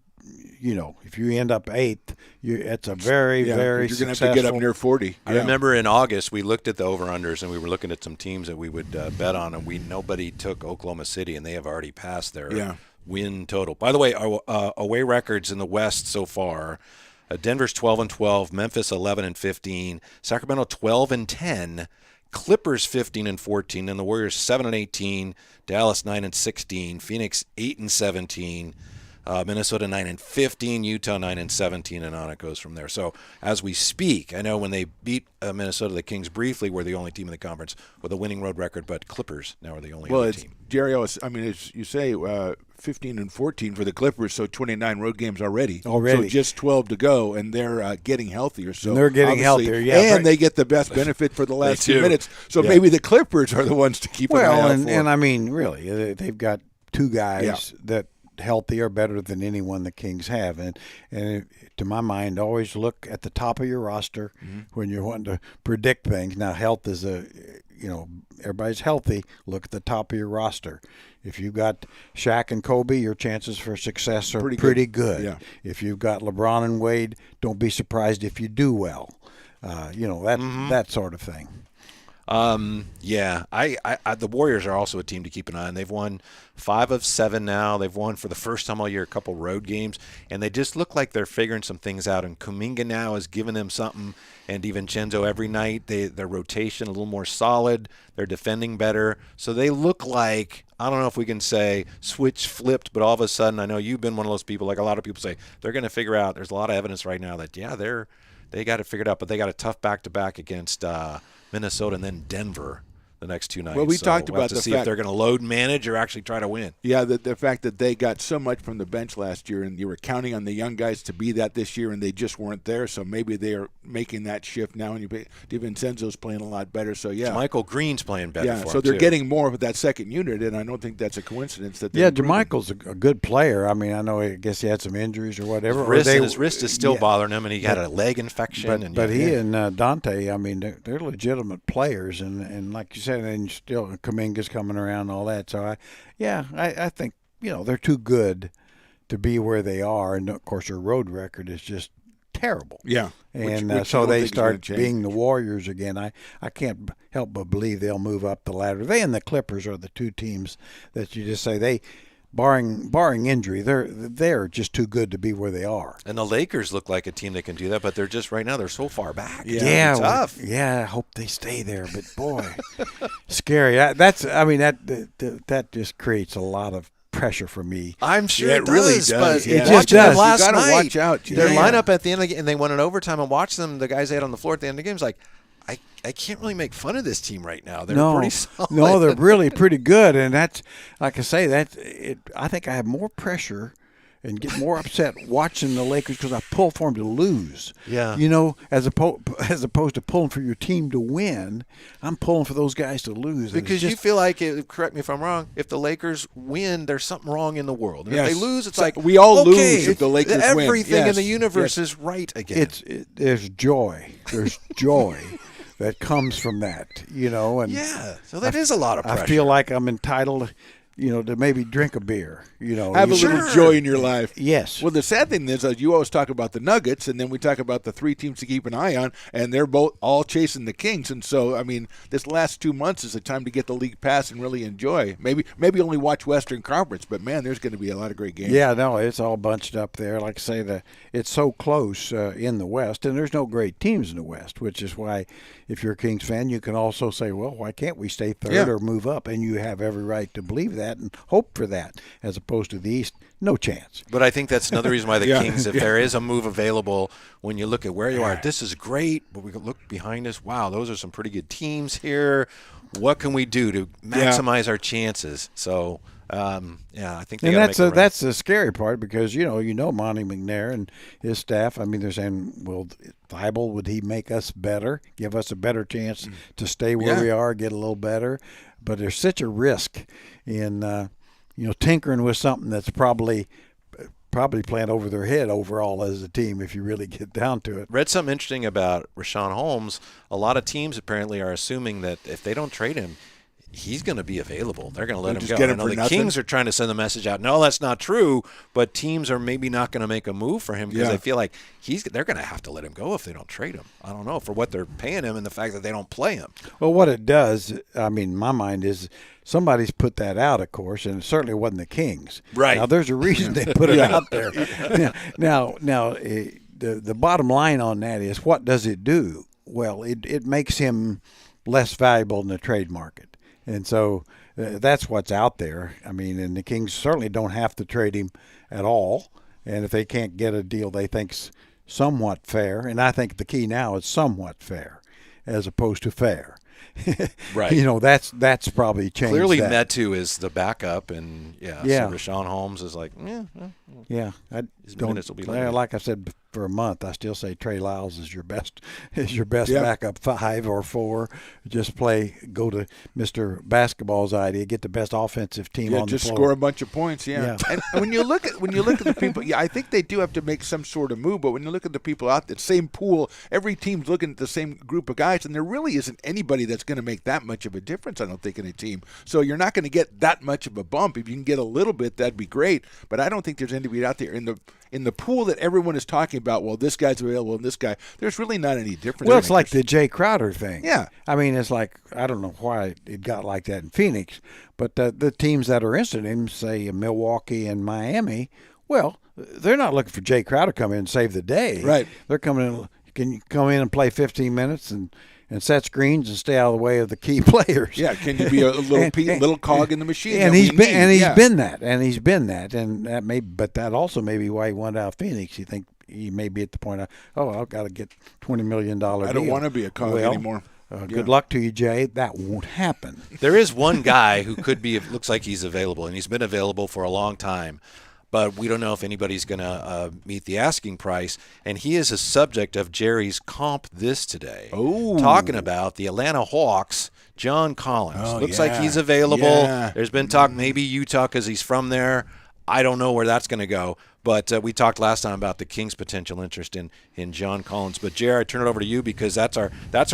If you end up 8th, it's a very, very you're going to successful. have to get up near 40. I remember in August we looked at the over-unders and we were looking at some teams that we would bet on, and nobody took Oklahoma City, and they have already passed their win total. By the way, our away records in the West so far: Denver's 12-12, Memphis 11-15, Sacramento 12-10, Clippers 15-14, and the Warriors 7-18, Dallas 9-16, Phoenix 8-17. Minnesota 9-15, Utah 9-17, and on it goes from there. So as we speak, I know when they beat Minnesota, the Kings briefly were the only team in the conference with a winning road record, but Clippers now are the only other team. Jerry, as you say, 15-14 for the Clippers, so 29 road games already. So just 12 to go, and they're getting healthier. So and they're getting healthier, yeah. And they get the best benefit for the last 2 minutes. So maybe the Clippers are the ones to keep an eye out for. And I mean, really, they've got 2 guys that healthy or better than anyone the Kings have, and to my mind, always look at the top of your roster when you're wanting to predict things. Now, health is everybody's healthy. Look at the top of your roster. If you've got Shaq and Kobe, your chances for success are pretty good. Yeah. If you've got LeBron and Wade, don't be surprised if you do well. That sort of thing. The Warriors are also a team to keep an eye on. They've won 5 of 7 now. They've won for the first time all year a couple road games, and they just look like they're figuring some things out. And Kuminga now is giving them something, and DiVincenzo every night. Their rotation a little more solid. They're defending better, so they look like, I don't know if we can say switch flipped, but all of a sudden, I know you've been one of those people, like a lot of people say, they're going to figure out. There's a lot of evidence right now that they got it figured out, but they got a tough back-to-back against Minnesota and then Denver the next 2 nights. Well, we talked about to see if they're going to load manage or actually try to win. Yeah, the fact that they got so much from the bench last year, and you were counting on the young guys to be that this year, and they just weren't there. So maybe they are making that shift now, and DiVincenzo's playing a lot better. So Michael Green's playing better. Yeah, so they're getting more of that second unit, and I don't think that's a coincidence that. JaMychal's a good player. I mean, I guess he had some injuries or whatever. His wrist is still bothering him, and he had a leg infection. But he and Dante, I mean, they're legitimate players, and like you said, and still Kuminga's coming around and all that. So I think they're too good to be where they are, and of course their road record is just terrible. Yeah, and so they start being the Warriors again. I can't help but believe they'll move up the ladder. They and the Clippers are the 2 teams that you just say they. Barring injury, they're just too good to be where they are. And the Lakers look like a team that can do that, but they're just right now they're so far back. Yeah, it's tough. I hope they stay there, but boy, scary. That just creates a lot of pressure for me. I'm sure it really does. But it just does. Last you gotta night, watch out. Their lineup at the end of the game, and they went in overtime and watched them. The guys they had on the floor at the end of the game was like, I can't really make fun of this team right now. They're pretty solid. No, they're really pretty good, and that's like I say. I think I have more pressure and get more upset watching the Lakers because I pull for them to lose. Yeah, as opposed to pulling for your team to win, I'm pulling for those guys to lose. Because you feel like, correct me if I'm wrong, if the Lakers win, there's something wrong in the world. And if they lose, it's like we all lose if the Lakers win. Everything in the universe is right again. There's joy. There's joy. That comes from that, and so that is a lot of pressure. I feel like I'm entitled to maybe drink a beer. Have a little joy in your life. Yes. Well, the sad thing is, you always talk about the Nuggets, and then we talk about the 3 teams to keep an eye on, and they're both all chasing the Kings. And so, I mean, this last 2 months is a time to get the league pass and really enjoy. Maybe only watch Western Conference, but man, there's going to be a lot of great games. Yeah, no, it's all bunched up there. Like I say, it's so close in the West, and there's no great teams in the West, which is why, if you're a Kings fan, you can also say, well, why can't we stay third or move up? And you have every right to believe that and hope for that, as opposed to the East. No chance. But I think that's another reason why the Kings, if there is a move available, when you look at where you are, this is great, but we look behind us, wow, those are some pretty good teams here. What can we do to maximize our chances? So, I think they got to make a run. That's the scary part, because, Monty McNair and his staff, I mean, they're saying, well, Thibault, would he make us better, give us a better chance to stay where we are, get a little better? But there's such a risk in tinkering with something that's probably playing over their head overall as a team, if you really get down to it. Read something interesting about Richaun Holmes. A lot of teams apparently are assuming that if they don't trade him, he's going to be available. They're going to let him go. Get I him know for the nothing. Kings are trying to send the message out. No, that's not true. But teams are maybe not going to make a move for him because they feel like they're going to have to let him go if they don't trade him. I don't know, for what they're paying him and the fact that they don't play him. Well, what it does, I mean, in my mind, is somebody's put that out, of course, and it certainly wasn't the Kings. Right. Now, there's a reason they put it out there. Now, the bottom line on that is, what does it do? Well, it makes him less valuable in the trade market. And so that's what's out there. I mean, and the Kings certainly don't have to trade him at all. And if they can't get a deal they think's somewhat fair, and I think the key now is somewhat fair as opposed to fair. Right. That's probably changed. Clearly, that. Metu is the backup, and so Richaun Holmes is like, his minutes will be limited. Like I said, for a month, I still say Trey Lyles is your best backup 5 or 4. Just go to Mr. Basketball's idea, get the best offensive team on the just floor. score a bunch of points. And when you look at the people, I think they do have to make some sort of move. But when you look at the people out there, same pool, every team's looking at the same group of guys, and there really isn't anybody that's going to make that much of a difference, I don't think, in a team. So you're not going to get that much of a bump. If you can get a little bit, that'd be great. But I don't think there's anybody out there in the pool that everyone is talking about. Well, this guy's available and this guy. There's really not any difference. Well, it's like the Jay Crowder thing. Yeah. I mean, it's like, I don't know why it got like that in Phoenix, but the teams that are interested in him, say Milwaukee and Miami, well, they're not looking for Jay Crowder to come in and save the day. Right. They're coming in. Can you come in and play 15 minutes and set screens and stay out of the way of the key players? Yeah, can you be a little cog in the machine? And he's been that, and that but that also may be why he wanted out of Phoenix. You think he may be at the point of, I've got to get $20 million deal. I don't want to be a cog anymore. Good luck to you, Jay. That won't happen. There is one guy who could be, it looks like he's available, and he's been available for a long time. But we don't know if anybody's going to meet the asking price. And he is a subject of Jerry's Comp This today. Oh. Talking about the Atlanta Hawks, John Collins. Looks like he's available. Yeah. There's been talk maybe Utah because he's from there. I don't know where that's going to go. But we talked last time about the Kings' potential interest in John Collins. But, Jerry, I turn it over to you because that's our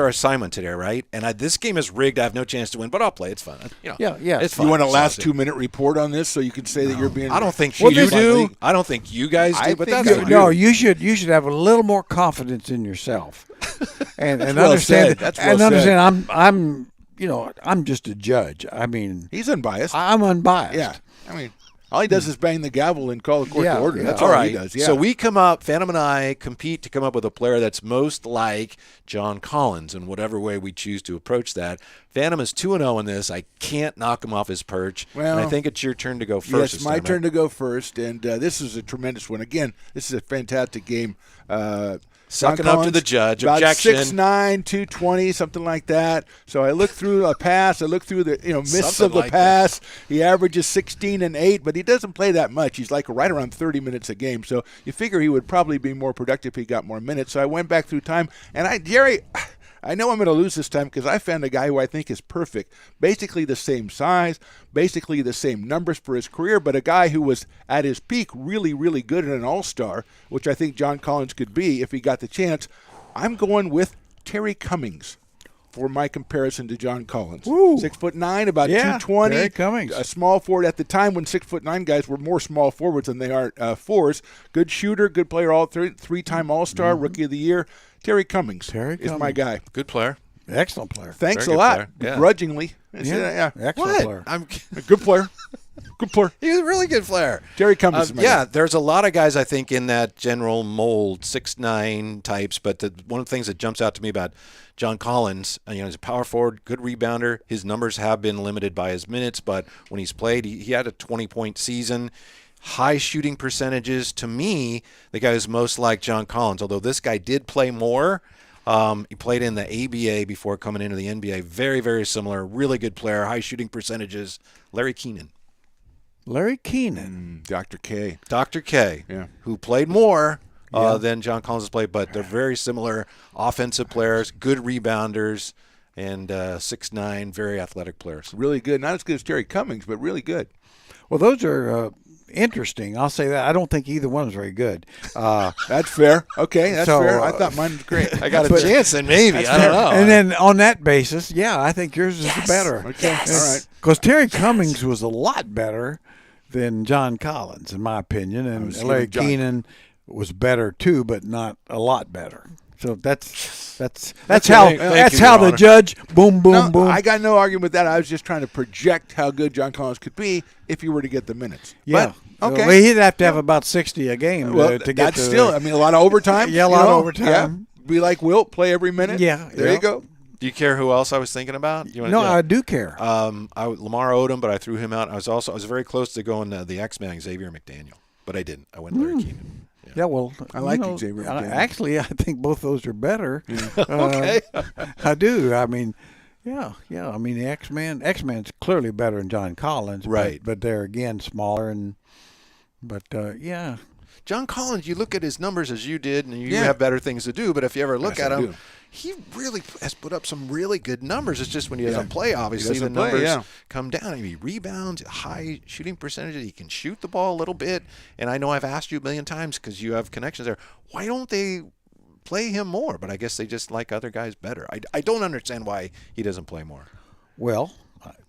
assignment today, right? And this game is rigged. I have no chance to win, but I'll play. It's fun. Yeah. It's fun. You want a last 2-minute report on this so you can say that you're being? I don't think Well, you this- do. I don't think you guys do, I but think that's you fine. do. No, you should have a little more confidence in yourself, and well understand. said. That's well and understand. I'm just a judge. I mean, He's unbiased. I'm unbiased. Yeah, I mean, all he does is bang the gavel and call the court to order. Yeah. That's All all right. he does. Yeah. So we come up, Phantom and I compete to come up with a player that's most like John Collins in whatever way we choose to approach that. Phantom is 2-0 in this. I can't knock him off his perch. Well, and I think it's your turn to go first. Yes, my turn to go first, and this is a tremendous one. Again, this is a fantastic game. Sucking John up to Collins, the judge. about Objection. 6'9", 220, something like that. So I look through a pass. I look through the miss Something of the like pass. He averages 16 and 8, but he doesn't play that much. He's like right around 30 minutes a game. So you figure he would probably be more productive if he got more minutes. So I went back through time, and Jerry, I know I'm going to lose this time because I found a guy who I think is perfect. Basically the same size, basically the same numbers for his career, but a guy who was at his peak really, really good and an all-star, which I think John Collins could be if he got the chance. I'm going with Terry Cummings. for my comparison to John Collins. Woo. 6'9", about Yeah, 220. Terry Cummings. A small forward at the time when 6'9" guys were more small forwards than they are fours. Good shooter, good player, all three-time All-Star, Rookie of the Year. Terry Cummings is my guy. Good player. Excellent player. Thanks Very a good lot. player. Yeah. Begrudgingly. Yeah. Excellent What? player. I'm. Good player. Good player. He's a really good player. Terry Cummings is my yeah, guy. there's a lot of guys I think in that general mold, 6'9" types. But one of the things that jumps out to me about John Collins, he's a power forward, good rebounder. His numbers have been limited by his minutes, but when he's played, he had a 20-point season. High shooting percentages. To me, the guy who's most like John Collins, although this guy did play more. He played in the ABA before coming into the NBA. Very, very similar. Really good player. High shooting percentages. Larry Keenan. Larry Keenan. Dr. K. Dr. K, Yeah. who played more than John Collins has played, but they're very similar offensive players, good rebounders, and 6'9", very athletic players. Really good. Not as good as Terry Cummings, but really good. Well, those are interesting. I'll say that. I don't think either one is very good. That's fair. Okay, that's So, fair. I thought mine was great. I got a chance, then maybe. I don't know. And then on that basis, yeah, I think yours is better. Okay, all right. Because Terry Cummings was a lot better than John Collins, in my opinion, and was Larry thinking John. Keenan was better too, but not a lot better. So that's Thank how you, that's Your how the Honor. judge boom boom No, boom. I got no argument with that. I was just trying to project how good John Collins could be if he were to get the minutes. yeah. But, okay. Well, he'd have to have about 60 a game Well, to get that's to still, I mean, a lot of overtime. Yeah, a lot of overtime. Yeah. Be like Wilt, play every minute. Yeah, There yeah. you go. Do you care who else I was thinking about? You wanna- No, yeah. I do care. Lamar Odom, but I threw him out. I was very close to going the X-Man, Xavier McDaniel, but I didn't. I went Larry Keenan. Yeah, well, I like Xavier. Xavier McDaniel. Actually, I think both those are better. Okay. I do. I mean, yeah. I mean, the X-Man's clearly better than John Collins, Right. But they're again smaller but yeah. John Collins, you look at his numbers as you did, and you Yeah. have better things to do. But if you ever look Yes, at I him, do. he really has put up some really good numbers. It's just when he doesn't Yeah. play, obviously, He the doesn't play, numbers yeah. come down. I mean, rebounds, high shooting percentages. He can shoot the ball a little bit. And I know I've asked you a million times because you have connections there. Why don't they play him more? But I guess they just like other guys better. I don't understand why he doesn't play more. Well,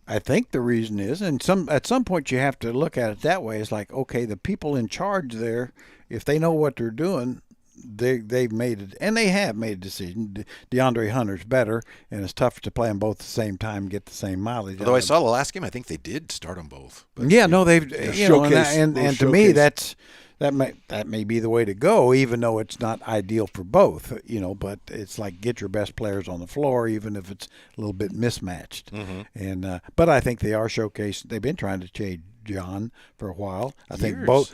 I think the reason is, and at some point you have to look at it that way. It's like, okay, the people in charge there, if they know what they're doing, they've made it, and they have made a decision. DeAndre Hunter's better, and it's tough to play them both at the same time and get the same mileage. Although I saw the last game, I think they did start them both. But Yeah, no, they've you know, showcase, and little to me showcase. that may be the way to go, even though it's not ideal for both, but it's like get your best players on the floor, even if it's a little bit mismatched. And but I think they are showcased. They've been trying to change John for a while. I think Years.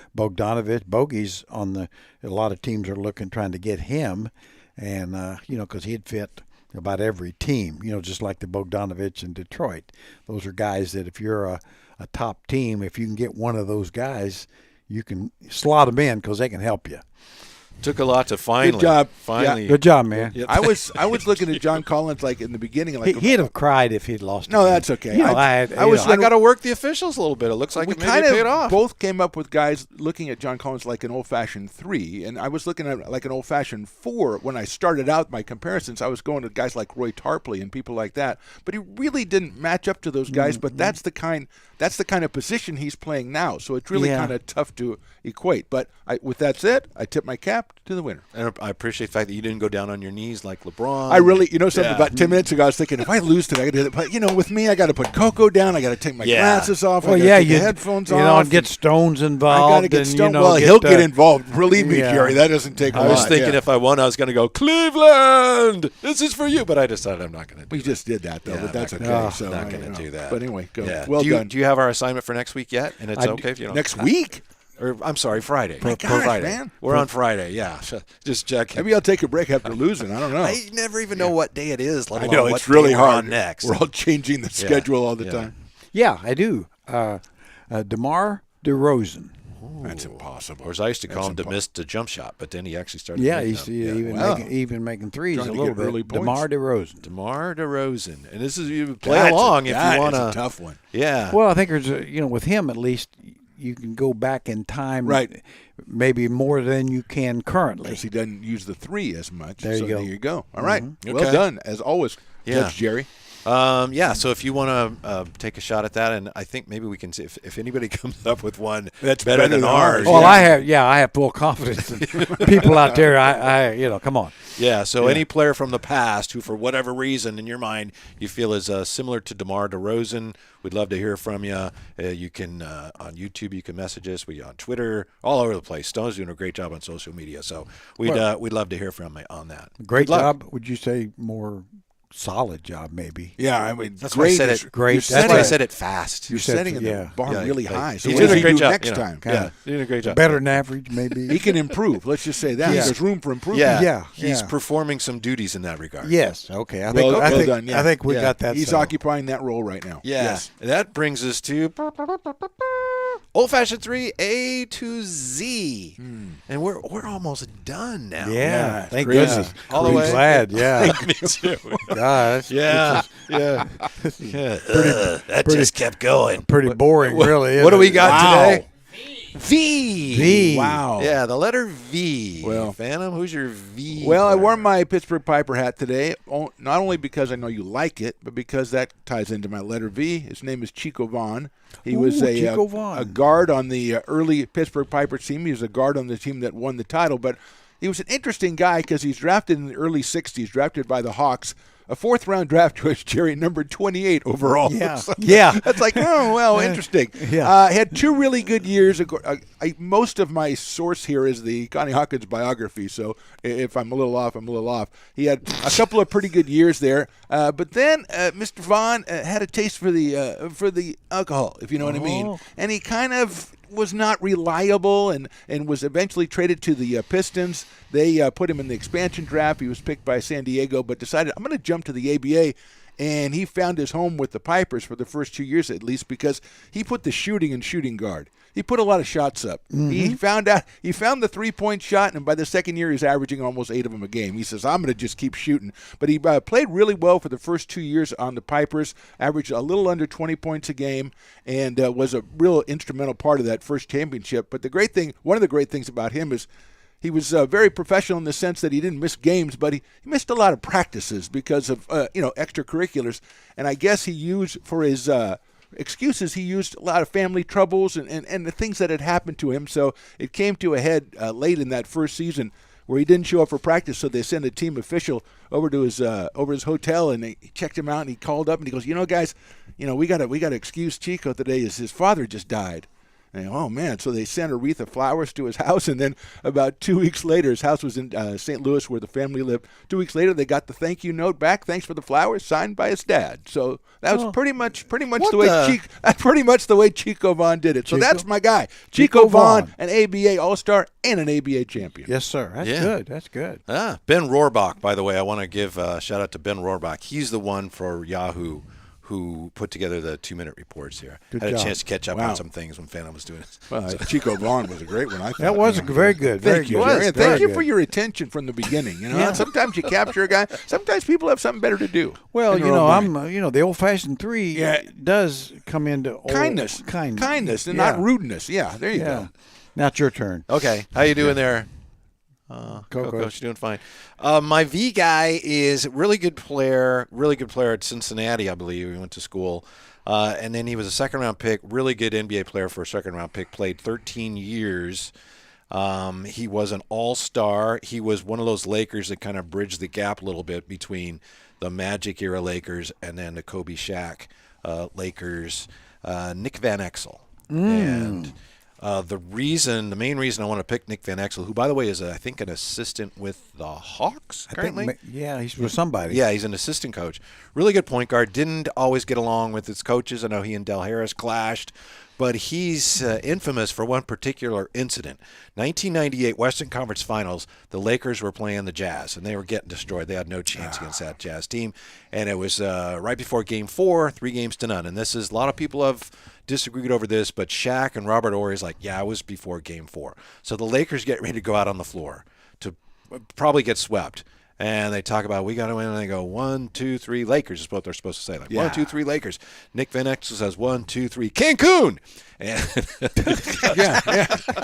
Bogey's on a lot of teams are trying to get him, and because he'd fit about every team, just like the Bogdanovich in Detroit. Those are guys that if you're a top team, if you can get one of those guys, you can slot them in because they can help you. took a lot to finally. Good job. Finally. Good job, man. Yep. I was looking at John Collins like in the beginning. Like He'd have cried if he'd lost. No, again. that's okay. You know, I was I got to work the officials a little bit. It looks like we it maybe kind paid of off. both came up with guys looking at John Collins like an old-fashioned 3, and I was looking at like an old-fashioned 4 when I started out my comparisons. I was going to guys like Roy Tarpley and people like that, but he really didn't match up to those guys. But that's the kind of position he's playing now. So it's really Yeah. kind of tough to equate. But with that said, I tip my cap to the winner. And I appreciate the fact that you didn't go down on your knees like LeBron. I really, something Yeah. about 10 minutes ago, I was thinking, if I lose today, I got to do that. But, with me, I got to put Coco down. I got to take my Yeah. glasses off. Well, I gotta yeah, take the you headphones you off. know, and get Stones I involved. got to get and, stoned. You know, Well, he'll get uh, involved. Believe me, yeah. Jerry, that doesn't take a lot. I was thinking yeah. if I won, I was going to go Cleveland. This is for you, but I decided I'm not going to do We that. just did that, though, Yeah, but that's I'm okay. not so, not going to do that. But anyway, go. Yeah. Well do you, done. Do you have our assignment for next week yet? And it's okay if you don't. Next week? Or I'm sorry, Friday. My gosh, Friday. man. We're on Friday. Yeah, just checking. Maybe I'll take a break after losing. I don't know. I never even know what day it is. Let I alone know, what it's really day we're hard. on next. We're all changing the schedule all the time. Yeah, I do. DeMar DeRozan. That's impossible. Or as I used to call him, That's missed a jump shot, but then he actually started. Yeah, making he's them. Wow. even making threes Trying a to little get early bit. points. DeMar DeRozan. DeMar DeRozan, and this is you play That's along if that you want is a tough one. Yeah. Well, I think there's with him at least you can go back in time, Right. Maybe more than you can currently. Because he doesn't use the 3 as much. There you so go. there you go. All right. Well Okay. done. As always, Yeah. Judge Jerry. Yeah, so if you want to take a shot at that, and I think maybe we can see if anybody comes up with one That's better than ours. Well, I have full confidence in people out there. Come on. Yeah, so any player from the past who, for whatever reason in your mind, you feel is similar to DeMar DeRozan, we'd love to hear from you. You can, on YouTube, you can message us. We on Twitter, all over the place. Stone's doing a great job on social media, so we'd love to hear from you on that. Great Good luck. job. Would you say more solid job, maybe? Yeah, I mean, That's why I said is- it. Great. That's That's why I right. said it fast. You're said- setting the yeah. bar Yeah, really like, high. So he's what doing does a he great do job, next you know. time? Yeah, doing a great job. Better than average, maybe. He can improve. Let's just say that. Yeah. There's room for improvement. Yeah, Yeah, he's yeah. performing some duties in that regard. Yes. Okay. I Well, think. well done. Yeah. I think we Yeah. got that. He's settled. occupying that role right now. Yeah. Yes. That brings us to Old Fashioned 3 A to Z. And we're almost done now. Yeah. Thank crazy. goodness. All the I'm way. glad. Yeah. Me too. Gosh. Yeah. Yeah. That just kept going. Pretty boring, really. What do isn't we it? got Wow. today? V. V. Wow. Yeah, the letter V. Well- Phantom, who's your V? Well, I player? wore my Pittsburgh Piper hat today, not only because I know you like it, but because that ties into my letter V. His name is Chico Vaughn. He was Ooh, a Chico Vaughn. a guard on the early Pittsburgh Pipers team. He was a guard on the team that won the title, but he was an interesting guy because he's drafted in the early 60s, drafted by the Hawks. A fourth-round draft choice, Jerry, number 28 overall. Yeah. So Yeah. that's like, oh, well, interesting. Yeah. Had 2 really good years. Most of my source here is the Connie Hawkins biography, so if I'm a little off, I'm a little off. He had a couple of pretty good years there, but then Mr. Vaughn had a taste for the alcohol, if you know what I mean, Oh. and he kind of was not reliable and was eventually traded to the Pistons. They put him in the expansion draft. He was picked by San Diego, but decided, I'm going to jump to the ABA. And he found his home with the Pipers for the first 2 years at least because he put the shooting in shooting guard. He put a lot of shots up. He found the 3-point shot, and by the second year, he's averaging almost 8 of them a game. He says, I'm going to just keep shooting. But he played really well for the first 2 years on the Pipers, averaged a little under 20 points a game, and was a real instrumental part of that first championship. But one of the great things about him is he was very professional in the sense that he didn't miss games, but he missed a lot of practices because of extracurriculars. And I guess he used for his excuses, he used a lot of family troubles and the things that had happened to him. So it came to a head late in that first season where he didn't show up for practice. So they sent a team official over to his hotel, and they checked him out. And he called up and he goes, guys, we got to excuse Chico today. His father just died. And, oh, man. So they sent a wreath of flowers to his house. And then about 2 weeks later, his house was in St. Louis where the family lived. 2 weeks later, they got the thank you note back. Thanks for the flowers, signed by his dad. So that was pretty much the way Chico Vaughn did it. So that's my guy. Chico Vaughn, an ABA All-Star and an ABA champion. Yes, sir. That's Yeah. good. That's good. Ben Rohrbach, by the way, I want to give a shout out to Ben Rohrbach. He's the one for Yahoo who put together the 2-minute reports here. Good Had a job. chance to catch up Wow. on some things when Phantom was doing it. Well, Chico Vaughn was a great one, I thought. That was very good. Very Thank you, good. Jerry. And Very thank you good. for your attention from the beginning. Yeah. Sometimes you capture a guy. Sometimes people have something better to do. Well, in their own mind. the old-fashioned 3 Yeah. does come into kindness, kindness, and yeah. not rudeness. Yeah, there you Yeah. go. Now it's your turn. Okay, how you doing there? Coco, she's doing fine. My V guy is a really good player at Cincinnati, I believe. He went to school. And then he was a second-round pick, really good NBA player for a second-round pick, played 13 years. He was an all-star. He was one of those Lakers that kind of bridged the gap a little bit between the Magic-era Lakers and then the Kobe Shaq Lakers. Nick Van Exel. And the main reason I want to pick Nick Van Exel, who, by the way, is, I think, an assistant with the Hawks currently. He's with somebody. Yeah, he's an assistant coach. Really good point guard. Didn't always get along with his coaches. I know he and Del Harris clashed. But he's infamous for one particular incident. 1998 Western Conference Finals, the Lakers were playing the Jazz, and they were getting destroyed. They had no chance against that Jazz team. And it was right before Game 4, 3-0. And this is, a lot of people have disagreed over this, but Shaq and Robert Horry is like, yeah, it was before Game 4. So the Lakers get ready to go out on the floor to probably get swept. And they talk about, we got to win, and they go, 1, 2, 3, Lakers is what they're supposed to say. Like, 1, 2, 3, Lakers. Nick Van Exel says, 1, 2, 3, Cancun. And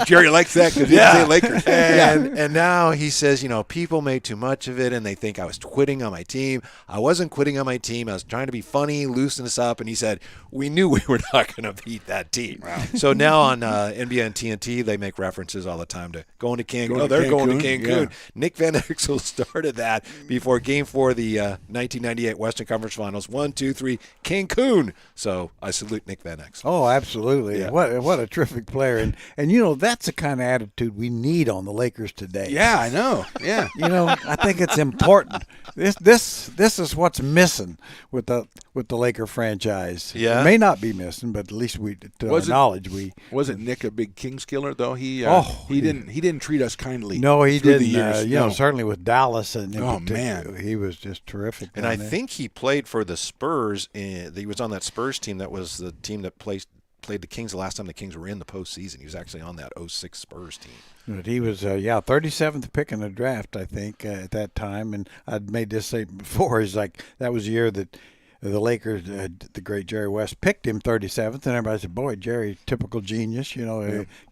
Jerry likes that because he didn't say Lakers. and now he says, people made too much of it, and they think I was quitting on my team. I wasn't quitting on my team. I was trying to be funny, loosen us up. And he said, we knew we were not going to beat that team. Wow. So now on NBA and TNT, they make references all the time to going to Cancun. They're going to Cancun. Yeah. Nick Van Exel started that before Game 4 of the 1998 Western Conference Finals. 1, 2, 3, Cancun. So I salute Nick Van Exel. Oh, absolutely. Yeah. What a terrific player. And that's the kind of attitude we need on the Lakers today. Yeah, I know. Yeah. I think it's important. This is what's missing with the Laker franchise. Yeah. It may not be missing, but at least to our knowledge, we wasn't Nick a big Kings killer though. He didn't treat us kindly. No, he through didn't. The years. Certainly with Dallas and man, he was just terrific. And I think he played for the Spurs. He was on that Spurs team that was the team that played the Kings the last time the Kings were in the postseason. He was actually on that 06 Spurs team. But he was, 37th pick in the draft, I think, at that time. And I'd made this statement before. He's like, that was the year that the Lakers, the great Jerry West, picked him 37th. And everybody said, boy, Jerry, typical genius.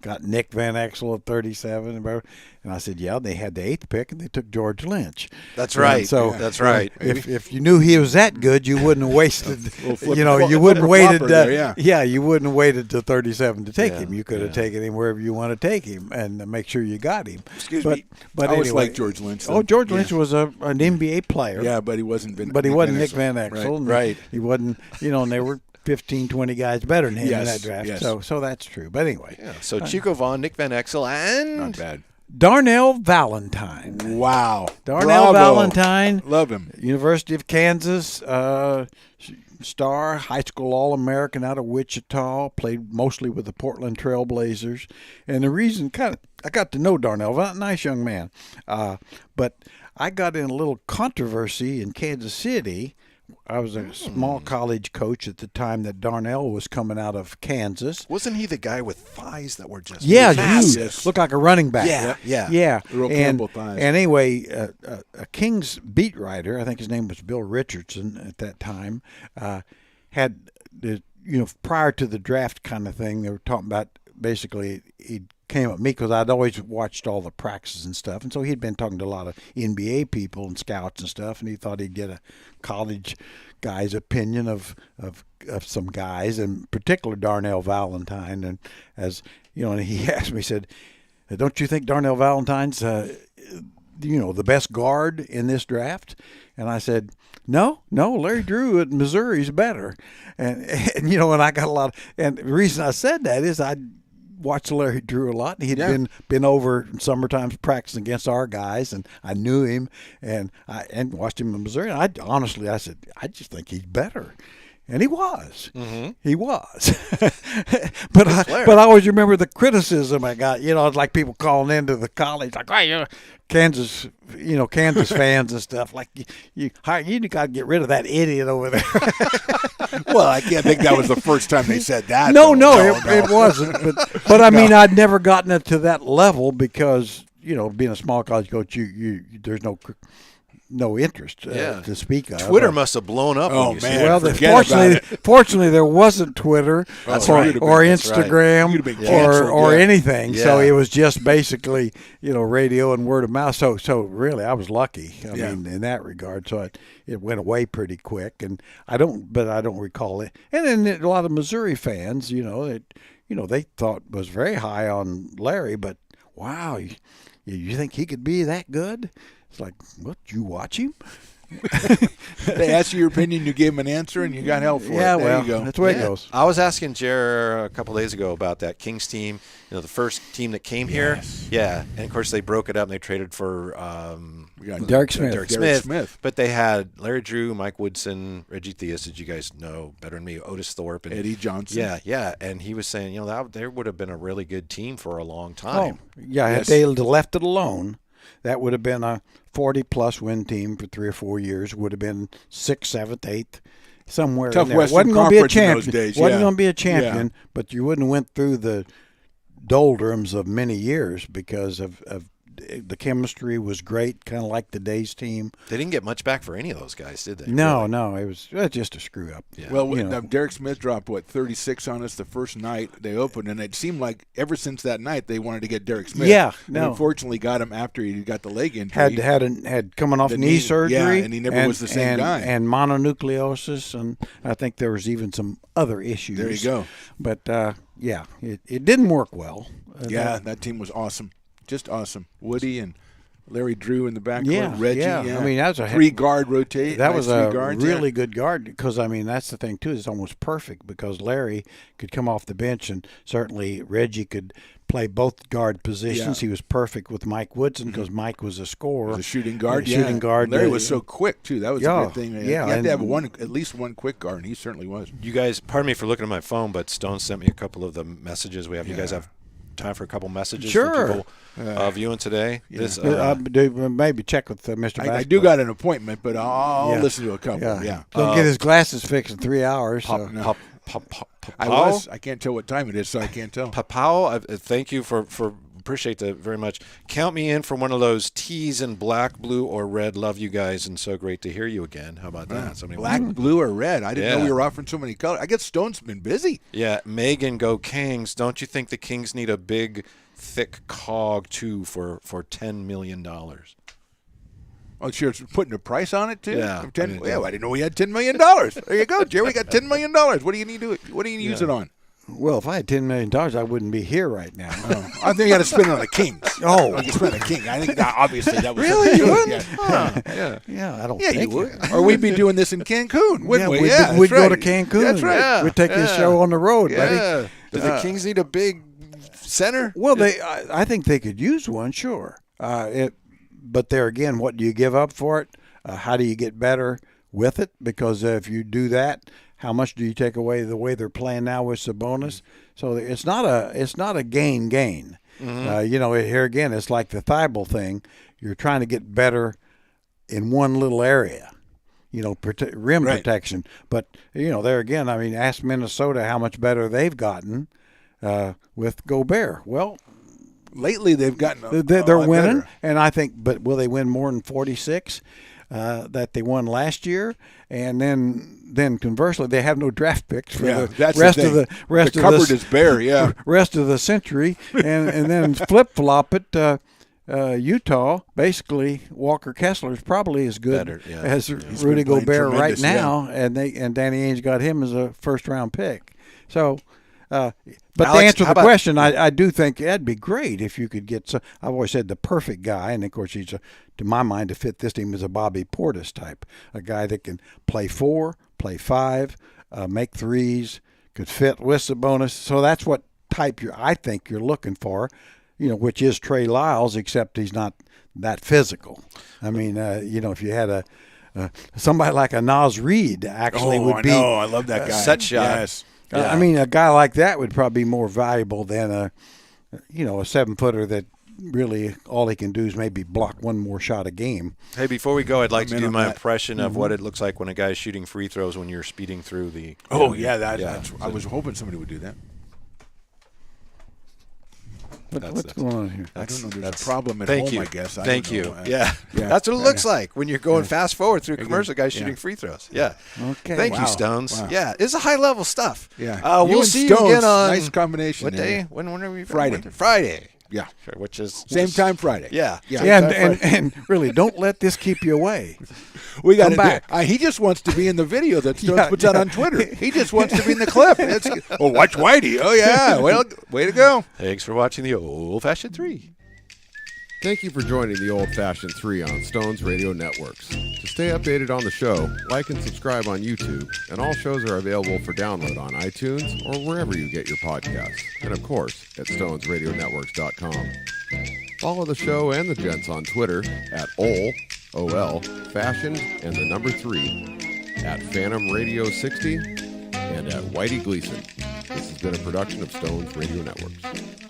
Got Nick Van Exel at 37. And I said, yeah, they had the 8th pick, and they took George Lynch. That's right. And so that's right. If you knew he was that good, you wouldn't have wasted. You wouldn't have waited. You wouldn't have waited to 37 to take him. You could have taken him wherever you want to take him, and make sure you got him. Excuse me. But I always liked George Lynch. Though. George Lynch was an NBA player. Yeah, but he wasn't. But he wasn't Nick Van Exel. Right. He wasn't. And they were 15, 20 guys better than him in that draft. Yes. So that's true. But anyway. Yeah. So Chico Vaughn, Nick Van Exel, and not bad. Darnell Valentine. Wow. Darnell Valentine. Love him. University of Kansas star, high school All-American out of Wichita, played mostly with the Portland Trail Blazers. And the reason I got to know Darnell, nice young man. But I got in a little controversy in Kansas City. I was a small college coach at the time that Darnell was coming out of Kansas. Wasn't he the guy with thighs that were just huge? Yes. Looked like a running back. Yeah. And Real Campbell thighs. And anyway, a Kings beat writer, I think his name was Bill Richardson at that time, had prior to the draft kind of thing, they were talking about basically he came at me because I'd always watched all the practices and stuff, and so he'd been talking to a lot of NBA people and scouts and stuff, and he thought he'd get a college guy's opinion of some guys, in particular Darnell Valentine. And and he asked me, he said, "Don't you think Darnell Valentine's the best guard in this draft?" And I said, No, Larry Drew at Missouri is better. And I got a lot and the reason I said that is I watched Larry Drew a lot, and he'd been over summertimes practicing against our guys, and I knew him, and watched him in Missouri. And I said, I just think he's better. And he was. Mm-hmm. He was. But I always remember the criticism I got. It's like people calling into the college, like, "Hey, Kansas fans and stuff. Like, you got to get rid of that idiot over there." Well, I can't think that was the first time they said that. No, it wasn't. But I mean, I'd never gotten it to that level because, being a small college coach, there's no interest to speak of. Twitter must have blown up. Oh, when you man. said Well, fortunately, there wasn't Twitter or Instagram or anything. Yeah. So it was just basically, radio and word of mouth. So really, I was lucky. I mean, in that regard. So it went away pretty quick, and I don't recall it. And then a lot of Missouri fans, they thought was very high on Larry, but wow, you think he could be that good? It's like, what, you watch him? They asked you your opinion, you gave them an answer, and you got hell for it. Yeah, There you go. That's the way it goes. I was asking Jer a couple days ago about that Kings team, the first team that came here. Yeah, and of course they broke it up and they traded for Derek Smith. But they had Larry Drew, Mike Woodson, Reggie Theus, as you guys know better than me, Otis Thorpe, and Eddie Johnson. Yeah, and he was saying, that there would have been a really good team for a long time. Oh, yeah, if they left it alone, that would have been a 40-plus win team for 3 or 4 years. Would have been 6th, 7th, 8th, somewhere Tough in there. Western Wasn't going to be a Conference in champion. those days, Wasn't going to be a champion, but you wouldn't have went through the doldrums of many years because of the chemistry was great, kind of like the Days team. They didn't get much back for any of those guys, did they? No, Really? no, it was just a screw up. Yeah. Well, You know. Derek Smith dropped, 36 on us the first night they opened, and it seemed like ever since that night they wanted to get Derek Smith. Yeah, And no. unfortunately got him after he got the leg injury. Had coming off The knee knee, surgery, yeah, and he never was the same guy. and mononucleosis, and I think there was even some other issues. There you go. But yeah, it didn't work well. Yeah, that team was awesome. Just awesome. Woody and Larry Drew in the backcourt. Yeah, Reggie. yeah. I mean, that was a three-guard rotate. That nice was a three guards, really good guard because, I mean, that's the thing, too. It's almost perfect because Larry could come off the bench, and certainly Reggie could play both guard positions. Yeah. He was perfect with Mike Woodson because Mike was a scorer. Was a shooting guard. Shooting guard. Larry was so quick, too. That was Yeah, a good thing. yeah, You had and- to have at least one quick guard, and he certainly was. You guys, pardon me for looking at my phone, but Stone sent me a couple of the messages we have. You guys have time for a couple messages Sure. for people viewing today? This, Maybe check with Mr. I do got an appointment, but I'll Yeah. listen to a couple. Yeah. He'll get his glasses fixed in 3 hours. Pop, so. pop, I can't tell what time it is, so I can't tell. Papao, thank you for appreciate that very much. Count me in for one of those teas in black, blue, or red. Love you guys, and so great to hear you again. How about that? Somebody Black, blue, or red. I didn't know Yeah. we were offering so many colors. I guess Stone's been busy. Yeah, Megan, go Kings. Don't you think the Kings need a big, thick cog, too, for $10 million? Oh, sure, putting a price on it too. Yeah. I didn't know we had $10 million. There you go, Jerry. We got $10 million. What do you need to? What do you use it on? Well, if I had $10 million, I wouldn't be here right now. I think you got to spend it on the Kings. Oh. You spend on the King. I think that, obviously that was Really? You good. wouldn't? Yeah. Yeah, I don't Yeah, think you would. Or we'd be doing this in Cancun, wouldn't we? we'd, Yeah, we'd that's go to right. Cancun. That's right. Yeah. We'd take this Yeah. show on the road, buddy. Yeah. Do the Kings need a big center? Well, I think they could use one, sure. But there again, what do you give up for it? How do you get better with it? Because if you do that, how much do you take away the way they're playing now with Sabonis? So it's not a gain. Here again, it's like the Thibault thing. You're trying to get better in one little area. Rim Right. protection. But there again, I mean, ask Minnesota how much better they've gotten with Gobert. Well, Lately, they've gotten a they're lot winning, better. and I think, but will they win more than 46 that they won last year? And then conversely, they have no draft picks for the that's rest the of the thing. rest the of cupboard the is bare. Yeah. rest of the century, and then flip flop it. Utah, basically, Walker Kessler is probably as good Better, yeah. as He's Rudy been playing Gobert right tremendous, now, and Danny Ainge got him as a first-round pick. So, but to Alex, answer how the about- question, I do think that'd be great if you could get. I've always said the perfect guy, and of course he's to my mind to fit this team is a Bobby Portis type, a guy that can play 4, play 5, make threes, could fit with Sabonis. So that's what type I think you're looking for. Which is Trey Lyles, except he's not that physical. I mean, if you had somebody like a Naz Reid actually would be. Oh, I love that guy. set shot. Yes. I mean, a guy like that would probably be more valuable than a 7-footer that really all he can do is maybe block one more shot a game. Hey, before we go, I'd like to in do on my that. impression of what it looks like when a guy's shooting free throws when you're speeding through the. Oh, yeah. That's. I was hoping somebody would do that. What's going on here? I don't know. There's That's- a problem at Thank home, you. I guess. I Thank don't you. know. Yeah. Yeah. That's what it looks like when you're going fast forward through commercial guys Yeah. shooting free throws. Yeah. Okay. Thank you, Wow. Stones. Wow. Yeah, it's a high level stuff. Yeah. We'll and see Stones, you again on nice combination. what there. day? When are we? Friday. Friday. Yeah. Sure, which is Same time Friday. Yeah. Yeah. Yeah, Same time Friday. and really, don't let this keep you away. We got Come back. He just wants to be in the video that Stones Yeah, puts out yeah. on Twitter. He just wants to be in the clip. Watch Whitey. Oh yeah. Well, way to go. Thanks for watching the Old Fashioned 3. Thank you for joining the Old Fashioned 3 on Stones Radio Networks. To stay updated on the show, like and subscribe on YouTube, and all shows are available for download on iTunes or wherever you get your podcasts, and of course at stonesradionetworks.com. Follow the show and the gents on Twitter at OL, Fashioned, and the number 3, at Phantom Radio 60, and at Whitey Gleason. This has been a production of Stones Radio Networks.